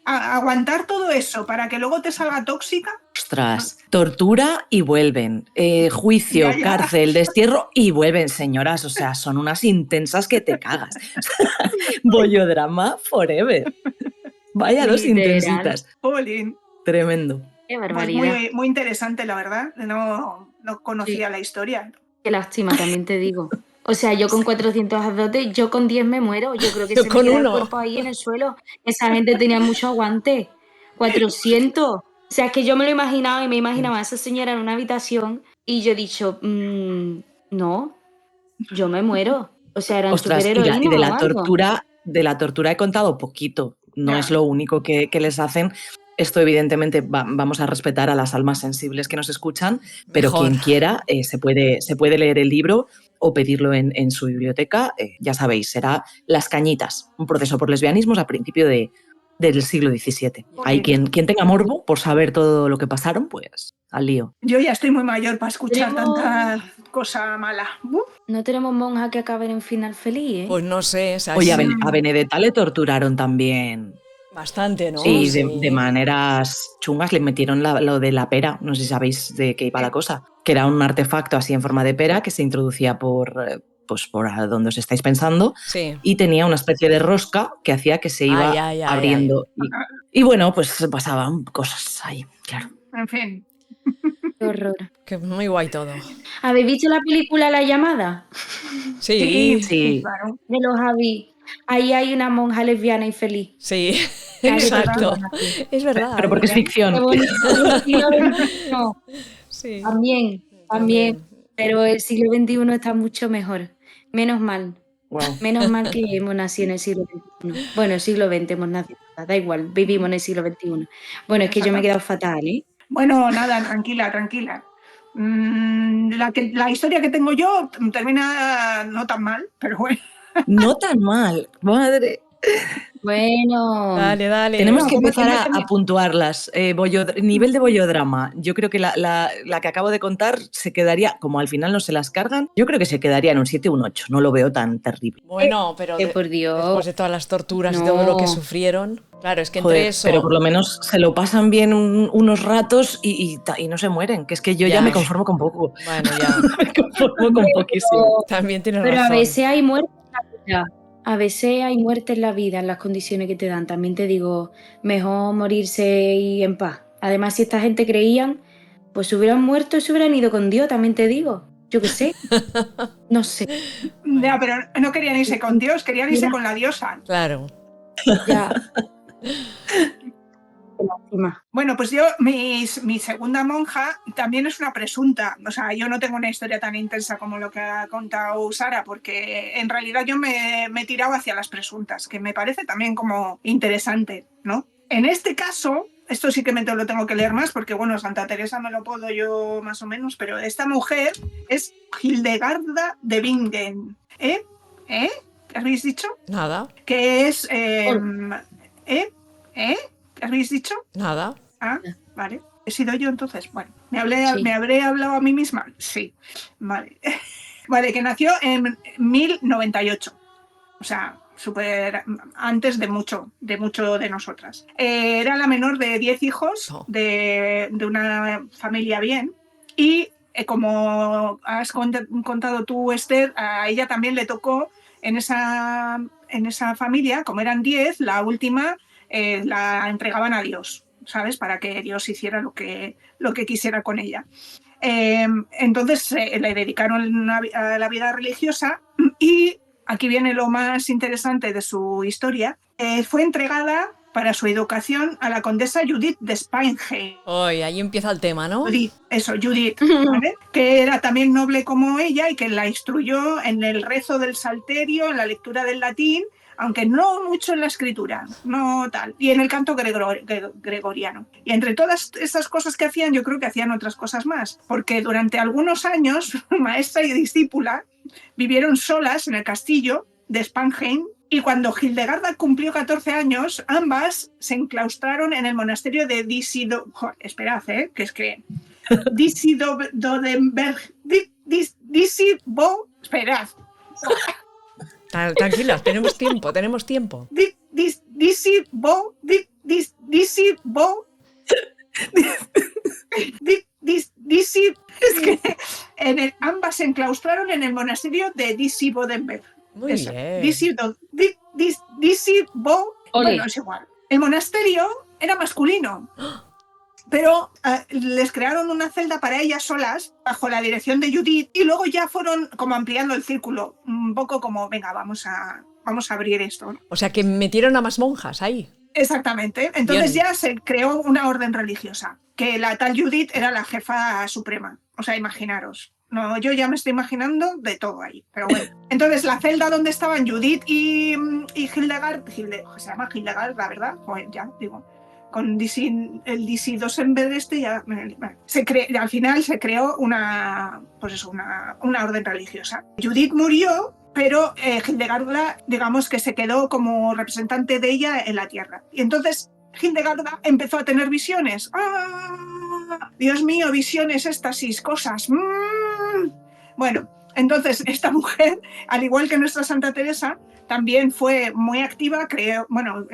Aguantar todo eso para que luego te salga tóxica. Ostras, tortura y vuelven. Juicio, Ya. cárcel, destierro y vuelven, señoras. O sea, son unas intensas que te cagas. Bollodrama forever. Vaya dos intensitas. Jolín. Tremendo. Qué Pues barbaridad. muy interesante, la verdad. No conocía la historia. Qué lástima, también te digo. O sea, yo con 400 azotes, yo con 10 me muero. Yo creo que Yo se con me queda uno. el cuerpo ahí en el suelo. Esa gente tenía mucho aguante. 400. O sea, es que yo me lo imaginaba y me imaginaba a esa señora en una habitación y yo he dicho, no, yo me muero. O sea, eran Ostras, superheroínas y de o la algo. tortura he contado poquito. No Ya. es lo único que les hacen. Esto evidentemente vamos a respetar a las almas sensibles que nos escuchan, pero Mejor. quien quiera se puede leer el libro o pedirlo en su biblioteca. Ya sabéis, será Las Cañitas, un proceso por lesbianismos a principio del siglo XVII. Hay quien tenga morbo por saber todo lo que pasaron, pues al lío. Yo ya estoy muy mayor para escuchar Tenemos- tanta cosa mala. No tenemos monja que acaben en final feliz, ¿eh? Pues no sé, o sea, Oye, sí, a Benedetta le torturaron también. bastante, ¿no? Sí, de maneras chungas le metieron lo de la pera, no sé si sabéis de qué iba la cosa, que era un artefacto así en forma de pera que se introducía por donde os estáis pensando Sí. y tenía una especie de rosca que hacía que se iba abriendo. Y bueno, pues pasaban cosas ahí, claro. En fin. Qué horror. Que muy guay todo. ¿Habéis visto la película La Llamada? Sí, Sí. Claro. De los Javi. Ahí hay una monja lesbiana infeliz. sí, Ay, exacto. perdona. Es verdad. Pero porque es Qué ficción. bonito. No, Sí. también. Pero el siglo XXI está mucho mejor. Menos mal. Wow. Menos mal que hemos nacido en el siglo XXI. Bueno, el siglo XX hemos nacido, da igual, vivimos en el siglo XXI. Bueno, es que yo me he quedado fatal, ¿eh? Bueno, nada, tranquila, tranquila. La historia que tengo yo termina no tan mal, pero bueno. No tan mal, madre. Bueno, Dale. Tenemos No, que como empezar tenía- a puntuarlas. Nivel de bollodrama. Yo creo que la que acabo de contar se quedaría, como al final no se las cargan, yo creo que se quedaría en un 7 o un 8. No lo veo tan terrible. Bueno, pero por Dios. después de todas las torturas y todo lo que No. sufrieron, claro, es que Joder, entre eso... pero por lo menos se lo pasan bien unos ratos y no se mueren. Que es que yo ya Ya. me conformo con poco. Bueno, ya, Me conformo con poquísimo. también tienes Pero razón. a veces hay muerte en la vida. A veces hay muerte en la vida, en las condiciones que te dan. También te digo, mejor morirse y en paz. Además, si esta gente creían, pues se hubieran muerto y se hubieran ido con Dios, también te digo. Yo qué sé. No sé. Ya, pero no querían irse con Dios, querían irse con la diosa. Claro. Ya. Qué lástima. Bueno, pues yo, mi segunda monja también es una presunta. O sea, yo no tengo una historia tan intensa como lo que ha contado Sara, porque en realidad yo me he tirado hacia las presuntas, que me parece también como interesante, ¿no? En este caso, esto sí que me lo tengo que leer más, porque bueno, Santa Teresa me lo puedo yo más o menos, pero esta mujer es Hildegarda de Bingen. ¿Qué habéis dicho? Nada, Que es... ¿Qué habéis dicho? nada. Ah, vale. ¿He sido yo entonces? Bueno, ¿me Sí. habré hablado a mí misma? Sí. Vale. Vale, que nació en 1098. O sea, súper antes de mucho de nosotras. Era la menor de 10 hijos Oh. de una familia bien. Y como has contado tú, Esther, a ella también le tocó en esa familia, como eran 10, la última la entregaban a Dios, ¿sabes? Para que Dios hiciera lo que quisiera con ella. Entonces le dedicaron a la vida religiosa y aquí viene lo más interesante de su historia. Fue entregada para su educación a la condesa Judith de Spanheim. Hoy, ahí empieza el tema, ¿no? Judith, ¿vale? Que era también noble como ella y que la instruyó en el rezo del salterio, en la lectura del latín, aunque no mucho en la escritura, no tal, y en el canto gregoriano. Y entre todas estas cosas que hacían, yo creo que hacían otras cosas más, porque durante algunos años, maestra y discípula vivieron solas en el castillo de Spanheim, y cuando Hildegarda cumplió 14 años, ambas se enclaustraron en el monasterio de esperad, que es que esperad. Tranquilas, tenemos tiempo, tenemos tiempo. Es que ambas se enclaustraron en el monasterio de Disibodenberg. Muy bien. Bueno, es igual. El monasterio era masculino, pero les crearon una celda para ellas solas bajo la dirección de Judith y luego ya fueron como ampliando el círculo, un poco como, venga, vamos a abrir esto, ¿no? O sea, que metieron a más monjas ahí. Exactamente. Entonces Bien. ya se creó una orden religiosa, que la tal Judith era la jefa suprema. O sea, imaginaros. No, yo ya me estoy imaginando de todo ahí, pero bueno. Entonces la celda donde estaban Judith y Hildegard, se llama Hildegard, la verdad, joder, ya digo, con el DC 2 en vez de este ya, al final se creó una orden religiosa. Judith murió, pero Hildegarda, digamos que se quedó como representante de ella en la tierra. Y entonces Hildegarda empezó a tener visiones. ¡Ah! Dios mío, visiones, éxtasis, cosas. Bueno, entonces esta mujer, al igual que nuestra Santa Teresa, también fue muy activa,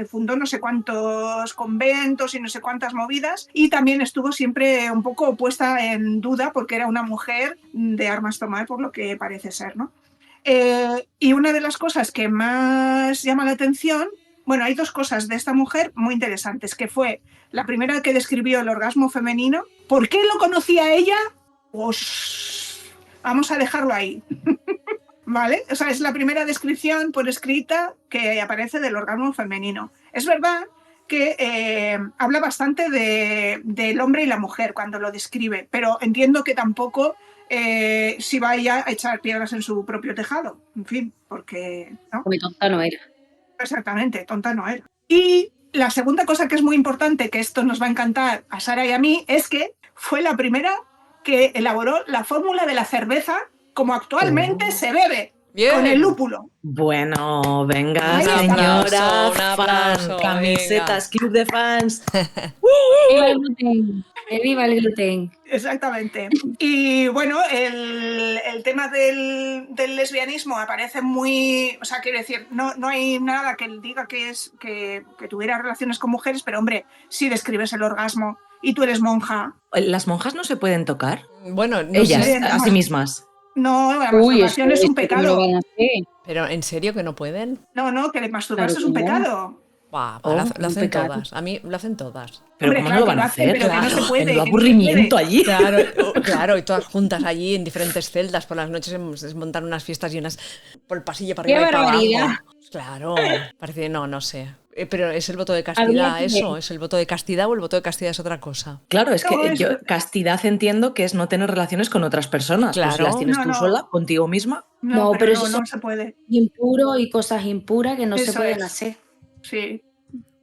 fundó no sé cuántos conventos y no sé cuántas movidas, y también estuvo siempre un poco puesta en duda porque era una mujer de armas tomar, por lo que parece ser, ¿no? Y una de las cosas que más llama la atención, bueno, hay dos cosas de esta mujer muy interesantes, que fue la primera que describió el orgasmo femenino. ¿Por qué lo conocía ella? Pues vamos a dejarlo ahí. ¿Vale? O sea, es la primera descripción por escrita que aparece del orgasmo femenino. Es verdad que habla bastante del hombre y la mujer cuando lo describe, pero entiendo que tampoco si vaya a echar piedras en su propio tejado, en fin, porque... ¿no? Muy tonta no era. Exactamente, tonta no era. Y la segunda cosa que es muy importante, que esto nos va a encantar a Sara y a mí, es que fue la primera que elaboró la fórmula de la cerveza como actualmente se bebe, Bien. con el lúpulo. Bueno, venga, Un señora, aplauso, fan, camisetas, club de fans. ¡Viva el gluten! ¡Viva el gluten! Exactamente. Y bueno, el tema del lesbianismo aparece muy... O sea, quiero decir, no hay nada que diga que tuviera relaciones con mujeres, pero hombre, si describes el orgasmo y tú eres monja... ¿Las monjas no se pueden tocar? Bueno, no Ellas, sé. a sí mismas. No, la masturbación es un ¿cómo lo pecado. van a hacer? Pero ¿en serio que no pueden? No, que masturbarse Claro es un que no. pecado. Buah, Oh, lo un hacen pecado. todas. A mí lo hacen todas. Pero Hombre, ¿cómo claro no lo que van a lo hacen, hacer? pero que no se puede, Menudo que no se aburrimiento puede. allí. Claro, y todas juntas allí en diferentes celdas por las noches se montan unas fiestas y unas por el pasillo para ¡Qué arriba y para barbaridad! abajo. Claro, parece, no sé. Pero es el voto de Habría castidad, que eso, ver. es el voto de castidad o el voto de castidad es otra cosa. Claro, es No, que es- yo castidad entiendo que es no tener relaciones con otras personas. Pues Claro. las tienes No, tú no. sola, contigo misma. No, No, pero pero no, eso son no se puede. impuros y cosas impuras que no se Eso pueden es. hacer. Sí,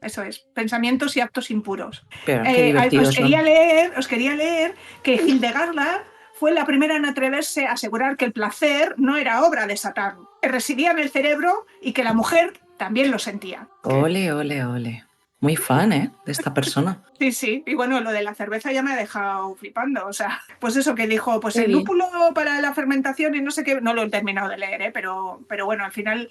eso es. Pensamientos y actos impuros. Pero qué divertidos son. Os quería leer que Hildegarda fue la primera en atreverse a asegurar que el placer no era obra de Satán, que residía en el cerebro y que la mujer también lo sentía. Ole, ole, ole. Muy fan, ¿eh? De esta persona. Sí, y bueno, lo de la cerveza ya me ha dejado flipando, o sea, pues eso que dijo, pues Qué el bien. lúpulo para la fermentación y no sé qué, no lo he terminado de leer, pero bueno, al final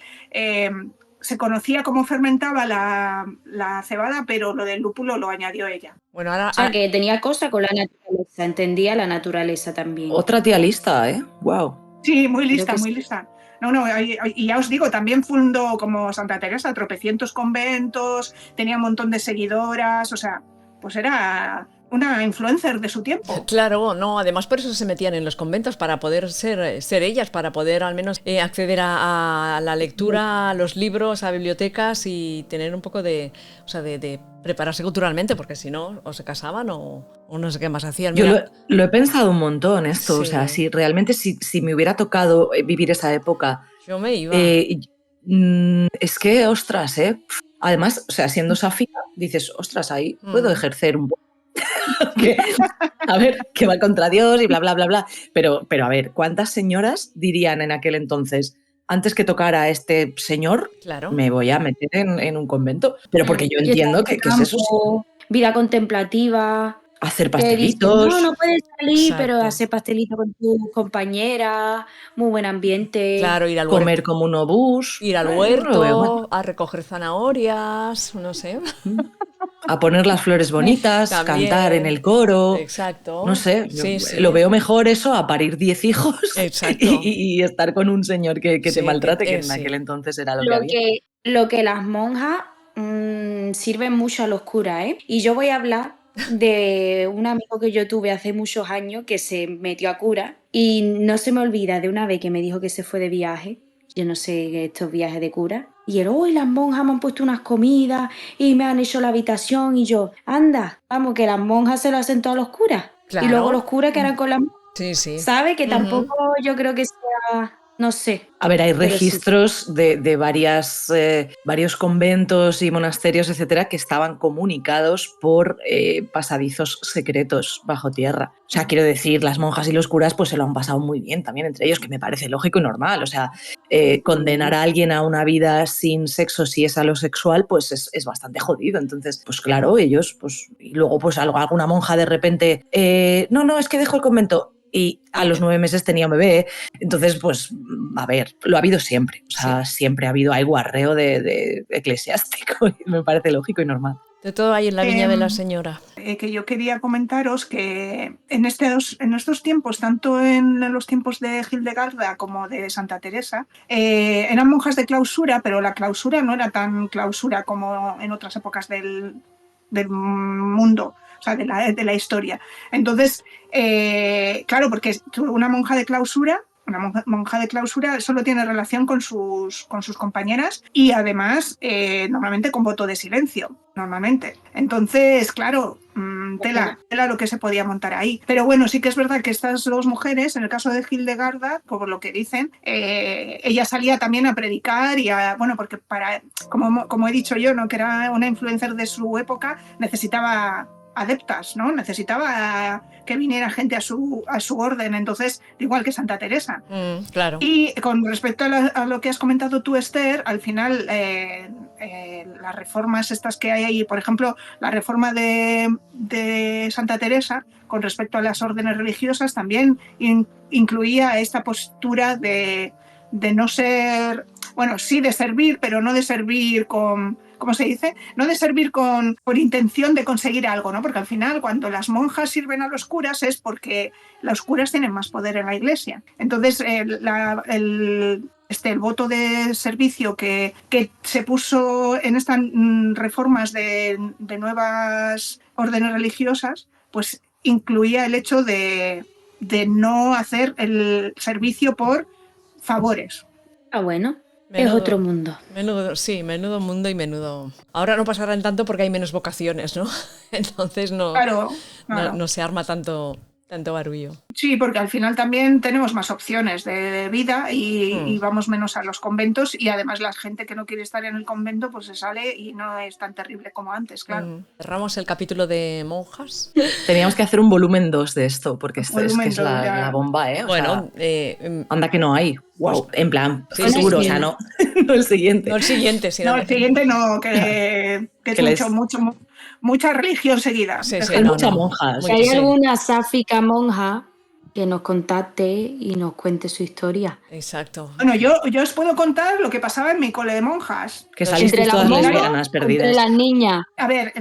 se conocía cómo fermentaba la cebada, pero lo del lúpulo lo añadió ella. Bueno, ahora O sea, que tenía cosas con la naturaleza, entendía la naturaleza también. Otra tía lista, ¿eh? Wow. Sí, muy Creo lista, que muy sí. lista. No, y ya os digo, también fundó como Santa Teresa tropecientos conventos, tenía un montón de seguidoras, o sea, pues era una influencer de su tiempo. claro, no, además por eso se metían en los conventos, para poder ser ellas, para poder al menos acceder a la lectura, a los libros, a bibliotecas y tener un poco de prepararse culturalmente, porque si no, o se casaban o no sé qué más hacían. Yo Mira, lo he pensado un montón esto. Sí. O sea, si realmente si me hubiera tocado vivir esa época, yo me iba. es que, ostras, ¿eh? Además, o sea, siendo safía, dices, ostras, ahí puedo ejercer un poco. A ver, que va contra Dios y bla, bla, bla, bla. Pero a ver, ¿cuántas señoras dirían en aquel entonces, antes que tocar a este señor, Claro. me voy a meter en un convento? Pero porque yo Y entiendo estar en que es eso, sí. campo, vida contemplativa. Hacer Que dicen, pastelitos. no puedes salir, Exacto. pero hacer pastelito con tus compañeras, muy buen ambiente. Claro, ir al Comer huerto. como un obús. Ir al Bueno, lo veo mal. huerto, a recoger zanahorias, no sé. A poner las flores bonitas, También. cantar en el coro. Exacto. No sé, Sí, yo sí. lo veo mejor eso a parir 10 hijos Exacto. y estar con un señor que Sí, te maltrate, que en sí. aquel entonces era lo que había. Lo que las monjas sirven mucho a los curas, ¿eh? Y yo voy a hablar de un amigo que yo tuve hace muchos años que se metió a cura y no se me olvida de una vez que me dijo que se fue de viaje. Yo no sé estos viajes de cura. Y él, uy, las monjas me han puesto unas comidas y me han hecho la habitación. Y yo, anda, vamos, que las monjas se lo hacen todos los curas. Claro. Y luego los curas que harán con las monjas. Sí, sí. ¿Sabe? Que tampoco yo creo que sea, no sé. A ver, hay Pero sí. registros de varios conventos y monasterios, etcétera, que estaban comunicados por pasadizos secretos bajo tierra. O sea, quiero decir, las monjas y los curas pues se lo han pasado muy bien también entre ellos, que me parece lógico y normal. O sea, condenar a alguien a una vida sin sexo, si es alosexual, pues es bastante jodido. Entonces, pues claro, ellos, pues, y luego pues alguna monja de repente, no, es que dejo el convento. Y a los 9 meses tenía un bebé. Entonces, pues, a ver, lo ha habido siempre. O sea, siempre ha habido guarreo de eclesiástico. Y me parece lógico y normal. De todo hay en la viña de la señora. Que yo quería comentaros que en estos tiempos, tanto en los tiempos de Hildegarda como de Santa Teresa, eran monjas de clausura, pero la clausura no era tan clausura como en otras épocas del mundo, o sea, de la historia. Entonces, claro, porque una monja de clausura una monja de clausura solo tiene relación con sus compañeras y además normalmente con voto de silencio, normalmente. Entonces, claro, tela lo que se podía montar ahí. Pero bueno, sí que es verdad que estas dos mujeres, en el caso de Hildegarda, por lo que dicen, ella salía también a predicar y bueno, porque como he dicho yo, ¿no? Que era una influencer de su época, necesitaba adeptas, ¿no? Necesitaba que viniera gente a su orden, entonces, igual que Santa Teresa. Claro. Y con respecto a lo que has comentado tú, Esther, al final las reformas estas que hay ahí, por ejemplo, la reforma de Santa Teresa con respecto a las órdenes religiosas también incluía esta postura de no ser, bueno, sí de servir, pero no de servir con, ¿cómo se dice? No de servir por intención de conseguir algo, ¿no? Porque al final cuando las monjas sirven a los curas es porque los curas tienen más poder en la iglesia. Entonces el voto de servicio que se puso en estas reformas de nuevas órdenes religiosas, pues incluía el hecho de no hacer el servicio por favores. Ah, bueno. Es otro mundo. Menudo mundo y menudo. Ahora no pasarán tanto porque hay menos vocaciones, ¿no? Entonces claro. No se arma tanto barullo. Sí, porque al final también tenemos más opciones de vida y vamos menos a los conventos y además la gente que no quiere estar en el convento pues se sale y no es tan terrible como antes, claro. Cerramos el capítulo de monjas. Teníamos que hacer un volumen 2 de esto porque esto es que es la bomba, ¿eh? O bueno, sea, anda que no hay. Wow, en plan, sí, seguro, sí. O sea, no el siguiente. No el siguiente, sino el siguiente no, que es mucha religión seguida. Sí, hay muchas monjas. Si hay alguna sáfica monja que nos contacte y nos cuente su historia. Exacto. Bueno, yo os puedo contar lo que pasaba en mi cole de monjas. Que saliste todas lesbianas perdidas. Entre las niñas. A ver,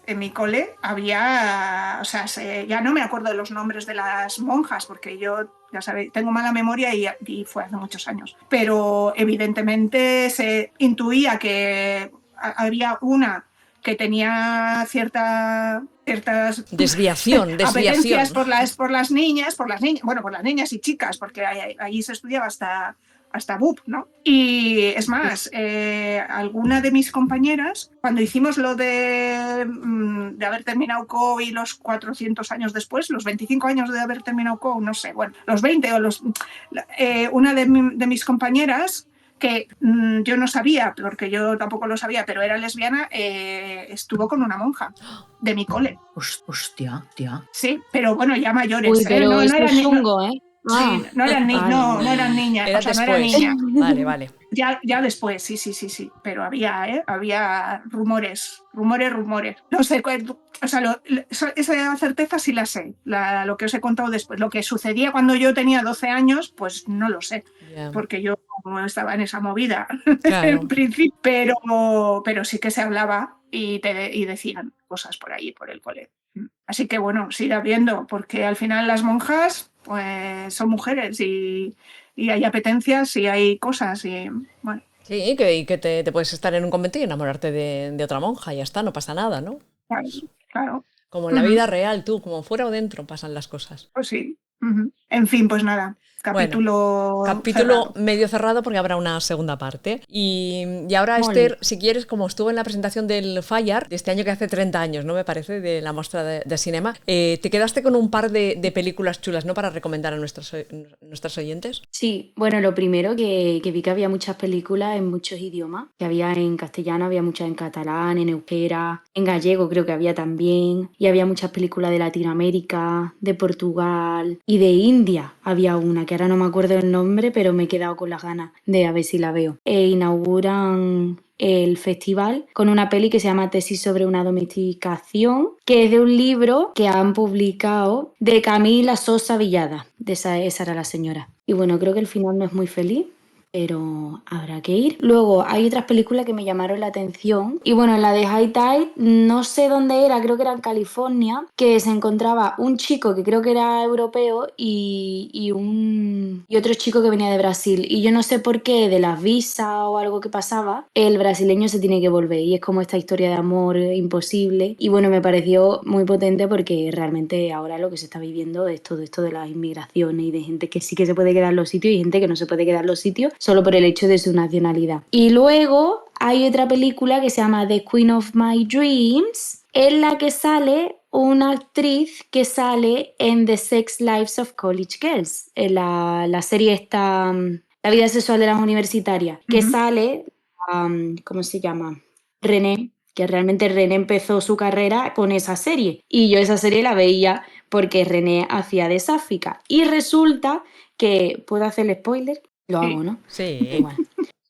en mi cole había, o sea, ya no me acuerdo de los nombres de las monjas porque yo, ya sabéis, tengo mala memoria y fue hace muchos años. Pero evidentemente se intuía que había una que tenía ciertas desviación apetencias por las niñas, bueno, por las niñas y chicas, porque allí se estudiaba hasta BUP, ¿no? Y es más, alguna de mis compañeras, cuando hicimos lo de haber terminado CO y los 400 años después, los 25 años de haber terminado CO, no sé, bueno, los 20 o una de mis compañeras, que yo no sabía, porque yo tampoco lo sabía, pero era lesbiana, estuvo con una monja de mi cole. Hostia, tía. Sí, pero bueno, ya mayores. Uy, pero no eso eran es chungo, ¿eh? Sí, no eran niñas. No era niña. Vale. Ya después, sí. Pero había rumores. No sé, o sea, esa certeza sí la sé, lo que os he contado después. Lo que sucedía cuando yo tenía 12 años, pues no lo sé, porque yo no estaba en esa movida en principio, pero sí que se hablaba y decían cosas por ahí, por el cole. Así que bueno, siga habiendo, porque al final las monjas pues son mujeres y hay apetencias y hay cosas y bueno. Sí, que te puedes estar en un convento y enamorarte de otra monja y ya está, no pasa nada, ¿no? Claro. Como en la vida real, tú, como fuera o dentro pasan las cosas. Pues sí. En fin, pues nada. Capítulo cerrado. Medio cerrado porque habrá una segunda parte. Y ahora, Esther, si quieres, como estuvo en la presentación del Fallar, de este año que hace 30 años, ¿no? Me parece, de la muestra de cinema, te quedaste con un par de películas chulas, ¿no? Para recomendar a nuestros oyentes. Sí, bueno, lo primero que vi que había muchas películas en muchos idiomas, que había en castellano, había muchas en catalán, en euskera, en gallego creo que había también, y había muchas películas de Latinoamérica, de Portugal y de India. Había una que ahora no me acuerdo el nombre, pero me he quedado con las ganas de a ver si la veo. Inauguran el festival con una peli que se llama Tesis sobre una domesticación, que es de un libro que han publicado de Camila Sosa Villada. Esa era la señora. Y bueno, creo que el final no es muy feliz, pero habrá que ir. Luego hay otras películas que me llamaron la atención y bueno, en la de High Tide no sé dónde era, creo que era en California, que se encontraba un chico que creo que era europeo y otro chico que venía de Brasil, y yo no sé por qué, de las visas o algo que pasaba, el brasileño se tiene que volver y es como esta historia de amor imposible. Y bueno, me pareció muy potente porque realmente ahora lo que se está viviendo es todo esto de las inmigraciones y de gente que sí que se puede quedar en los sitios y gente que no se puede quedar en los sitios solo por el hecho de su nacionalidad. Y luego hay otra película que se llama The Queen of My Dreams, en la que sale una actriz que sale en The Sex Lives of College Girls, en la serie esta, La vida sexual de las universitarias, que sale, ¿cómo se llama? René, que realmente René empezó su carrera con esa serie y yo esa serie la veía porque René hacía de Sáfica y resulta que, ¿puedo hacer el spoiler? Lo hago, ¿no? Sí. Bueno.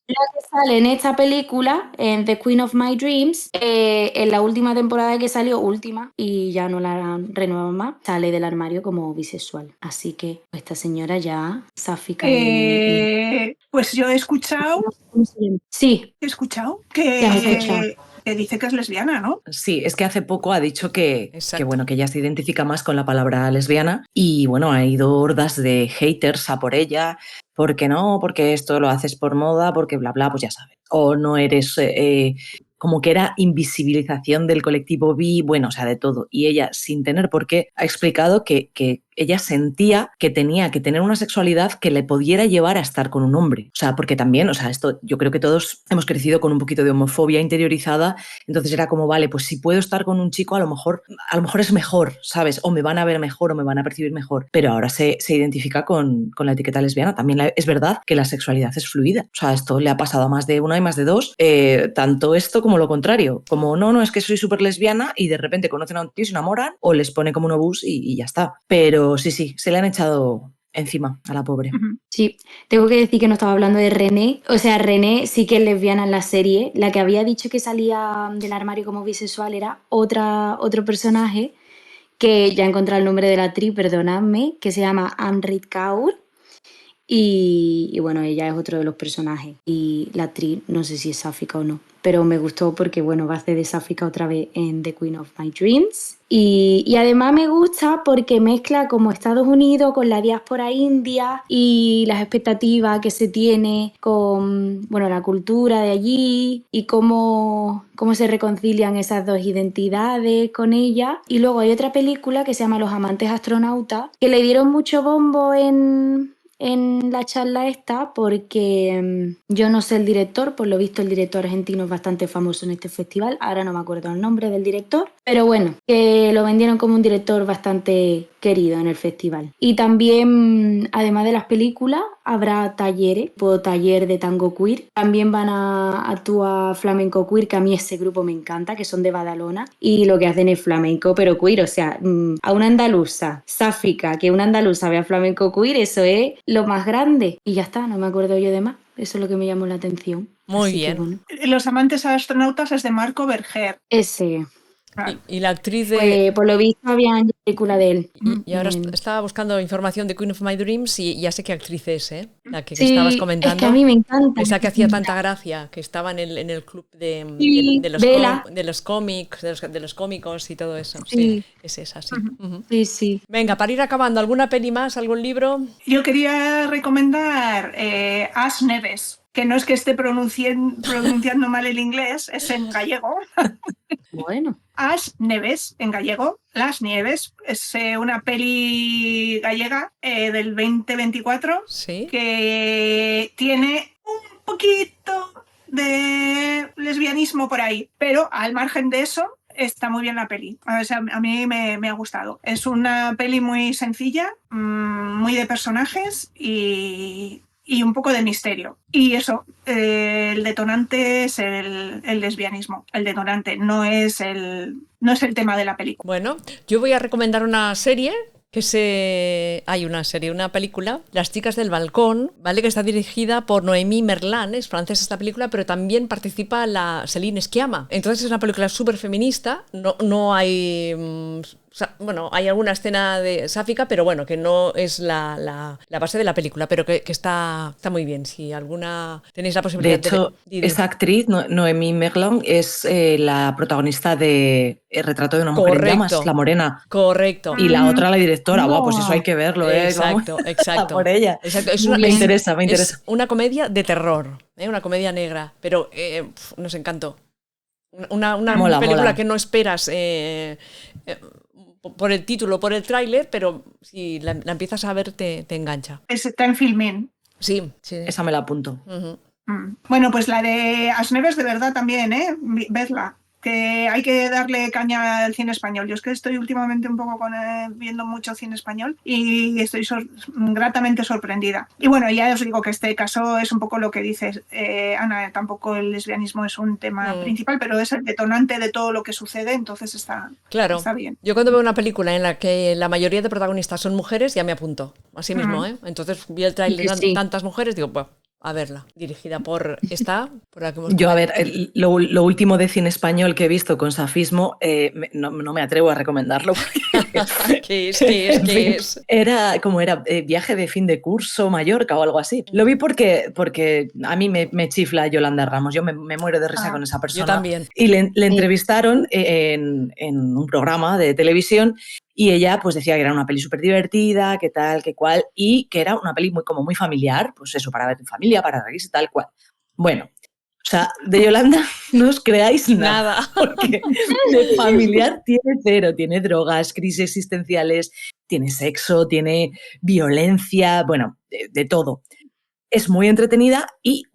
La que sale en esta película, en The Queen of My Dreams, en la última temporada que salió, última, y ya no la renuevan más, sale del armario como bisexual. Así que esta señora ya, Sáfica Pues yo he escuchado Sí, He escuchado ¿qué has escuchado? que dice que es lesbiana, ¿no? Sí, es que hace poco ha dicho que Exacto. bueno, que ella se identifica más con la palabra lesbiana y bueno, ha ido hordas de haters a por ella, porque no, porque esto lo haces por moda, porque bla, bla, pues ya sabes. O no eres, como que era invisibilización del colectivo bi, bueno, o sea, de todo. Y ella, sin tener por qué, ha explicado que ella sentía que tenía que tener una sexualidad que le pudiera llevar a estar con un hombre. O sea, porque también, o sea, esto yo creo que todos hemos crecido con un poquito de homofobia interiorizada, entonces era como, vale, pues si puedo estar con un chico, a lo mejor es mejor, ¿sabes? O me van a ver mejor o me van a percibir mejor. Pero ahora se identifica con la etiqueta lesbiana. También es verdad que la sexualidad es fluida. O sea, esto le ha pasado a más de una y más de dos, tanto esto como lo contrario. Como, no, es que soy súper lesbiana y de repente conocen a un tío, se enamoran o les pone como un obús y ya está. Pero sí, se le han echado encima a la pobre. Sí, tengo que decir que no estaba hablando de René. O sea, René sí que es lesbiana en la serie. La que había dicho que salía del armario como bisexual era otro personaje que ya he encontrado el nombre de la actriz, perdonadme, que se llama Amrit Kaur. Y bueno, ella es otro de los personajes. Y la actriz, no sé si es sáfica o no, pero me gustó porque, bueno, va a hacer de sáfica otra vez en The Queen of My Dreams. Y además me gusta porque mezcla como Estados Unidos con la diáspora india y las expectativas que se tiene con, bueno, la cultura de allí y cómo se reconcilian esas dos identidades con ella. Y luego hay otra película que se llama Los amantes astronautas, que le dieron mucho bombo en la charla esta porque yo no sé el director, por lo visto el director argentino es bastante famoso en este festival, ahora no me acuerdo el nombre del director, pero bueno, que lo vendieron como un director bastante querido en el festival. Y también, además de las películas, habrá talleres, tipo taller de tango queer, también van a actuar flamenco queer, que a mí ese grupo me encanta, que son de Badalona, y lo que hacen es flamenco pero queer, o sea, a una andaluza, sáfica, que una andaluza vea flamenco queer, eso es lo más grande. Y ya está, no me acuerdo yo de más. Eso es lo que me llamó la atención. Muy Así bien. que, bueno. Los amantes astronautas es de Marco Berger. Ese. Claro. Y la actriz de... Por lo visto había película de él. Y ahora estaba buscando información de Queen of My Dreams y ya sé qué actriz es, ¿eh? La que Sí, estabas comentando. es que a mí me encanta. Esa que hacía tanta gracia, que estaba en el club de los cómics, de los cómicos y todo eso. Sí, es esa, sí. Sí, sí. Venga, para ir acabando, ¿alguna peli más, algún libro? Yo quería recomendar As Neves, que no es que esté pronunciando mal el inglés, es en gallego. Bueno. As Neves, en gallego. Las Nieves es una peli gallega del 2024 ¿Sí? que tiene un poquito de lesbianismo por ahí, pero al margen de eso está muy bien la peli. O sea, a mí me ha gustado. Es una peli muy sencilla, muy de personajes y un poco de misterio. Y eso, el detonante es el lesbianismo. El detonante no es el tema de la película. Bueno, yo voy a recomendar una serie una película, Las chicas del balcón, ¿vale? Que está dirigida por Noémie Merlan, es francesa esta película, pero también participa la Céline Sciamma. Entonces es una película súper feminista, no hay bueno, hay alguna escena de sáfica, pero bueno, que no es la base de la película, pero que está muy bien. Si alguna tenéis la posibilidad de hecho, esa actriz, Noemí Merlan, es la protagonista de El retrato de una mujer en llamas, la morena. Correcto. Y la otra, la directora. Guau, pues eso hay que verlo, Exacto, Vamos exacto. por ella. Exacto. Me interesa. Es una comedia de terror, una comedia negra, pero nos encantó. Una película que no esperas por el título, por el tráiler, pero si la empiezas a ver te engancha. Está en Filmin. Sí. Esa me la apunto. Uh-huh. Bueno, pues la de Asneves de verdad también, vedla, que hay que darle caña al cine español. Yo es que estoy últimamente un poco viendo mucho cine español y estoy gratamente sorprendida. Y bueno, ya os digo que este caso es un poco lo que dices, Ana, tampoco el lesbianismo es un tema principal, pero es el detonante de todo lo que sucede, entonces está bien. Yo cuando veo una película en la que la mayoría de protagonistas son mujeres, ya me apunto, así mismo, Entonces vi el tráiler de tantas mujeres, digo, pues a verla, dirigida por la que hemos... Yo, a ver, lo último de cine español que he visto con safismo, no me atrevo a recomendarlo. ¿Qué es? Era viaje de fin de curso, Mallorca o algo así. Lo vi porque a mí me chifla Yolanda Ramos. Yo me muero de risa con esa persona. Yo también. Y le entrevistaron en un programa de televisión. Y ella pues decía que era una peli súper divertida, que tal, que cual, y que era una peli muy familiar, pues eso, para ver en familia, para reírse, tal cual. Bueno, o sea, de Yolanda no os creáis nada, porque de familiar tiene cero, tiene drogas, crisis existenciales, tiene sexo, tiene violencia, bueno, de todo. Es muy entretenida y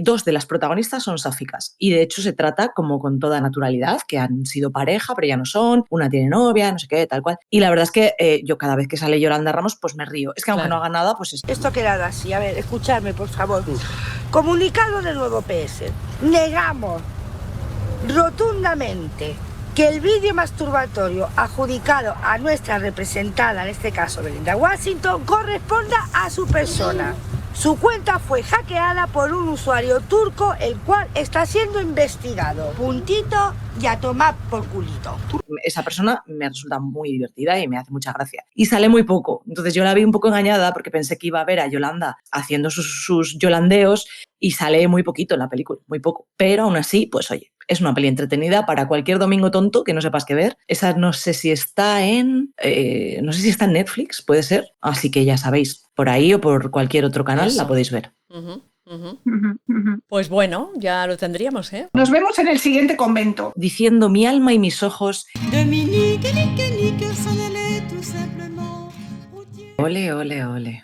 dos de las protagonistas son sáficas. Y de hecho se trata como con toda naturalidad, que han sido pareja, pero ya no son, una tiene novia, no sé qué, tal cual. Y la verdad es que yo cada vez que sale Yolanda Ramos, pues me río. Es que aunque no haga nada, pues es... Esto ha quedado así. A ver, escuchadme, por favor. Comunicado del nuevo PS. Negamos rotundamente que el vídeo masturbatorio adjudicado a nuestra representada, en este caso Belinda Washington, corresponda a su persona. Su cuenta fue hackeada por un usuario turco, el cual está siendo investigado. Puntito y a tomar por culito. Esa persona me resulta muy divertida y me hace mucha gracia. Y sale muy poco. Entonces yo la vi un poco engañada porque pensé que iba a ver a Yolanda haciendo sus yolandeos y sale muy poquito en la película, muy poco. Pero aún así, pues oye, es una peli entretenida para cualquier domingo tonto que no sepas qué ver. Esa no sé si está en Netflix, puede ser. Así que ya sabéis, por ahí o por cualquier otro canal la podéis ver. Pues bueno, ya lo tendríamos, ¿eh? Nos vemos en el siguiente convento. Diciendo mi alma y mis ojos. Ole, ole, ole.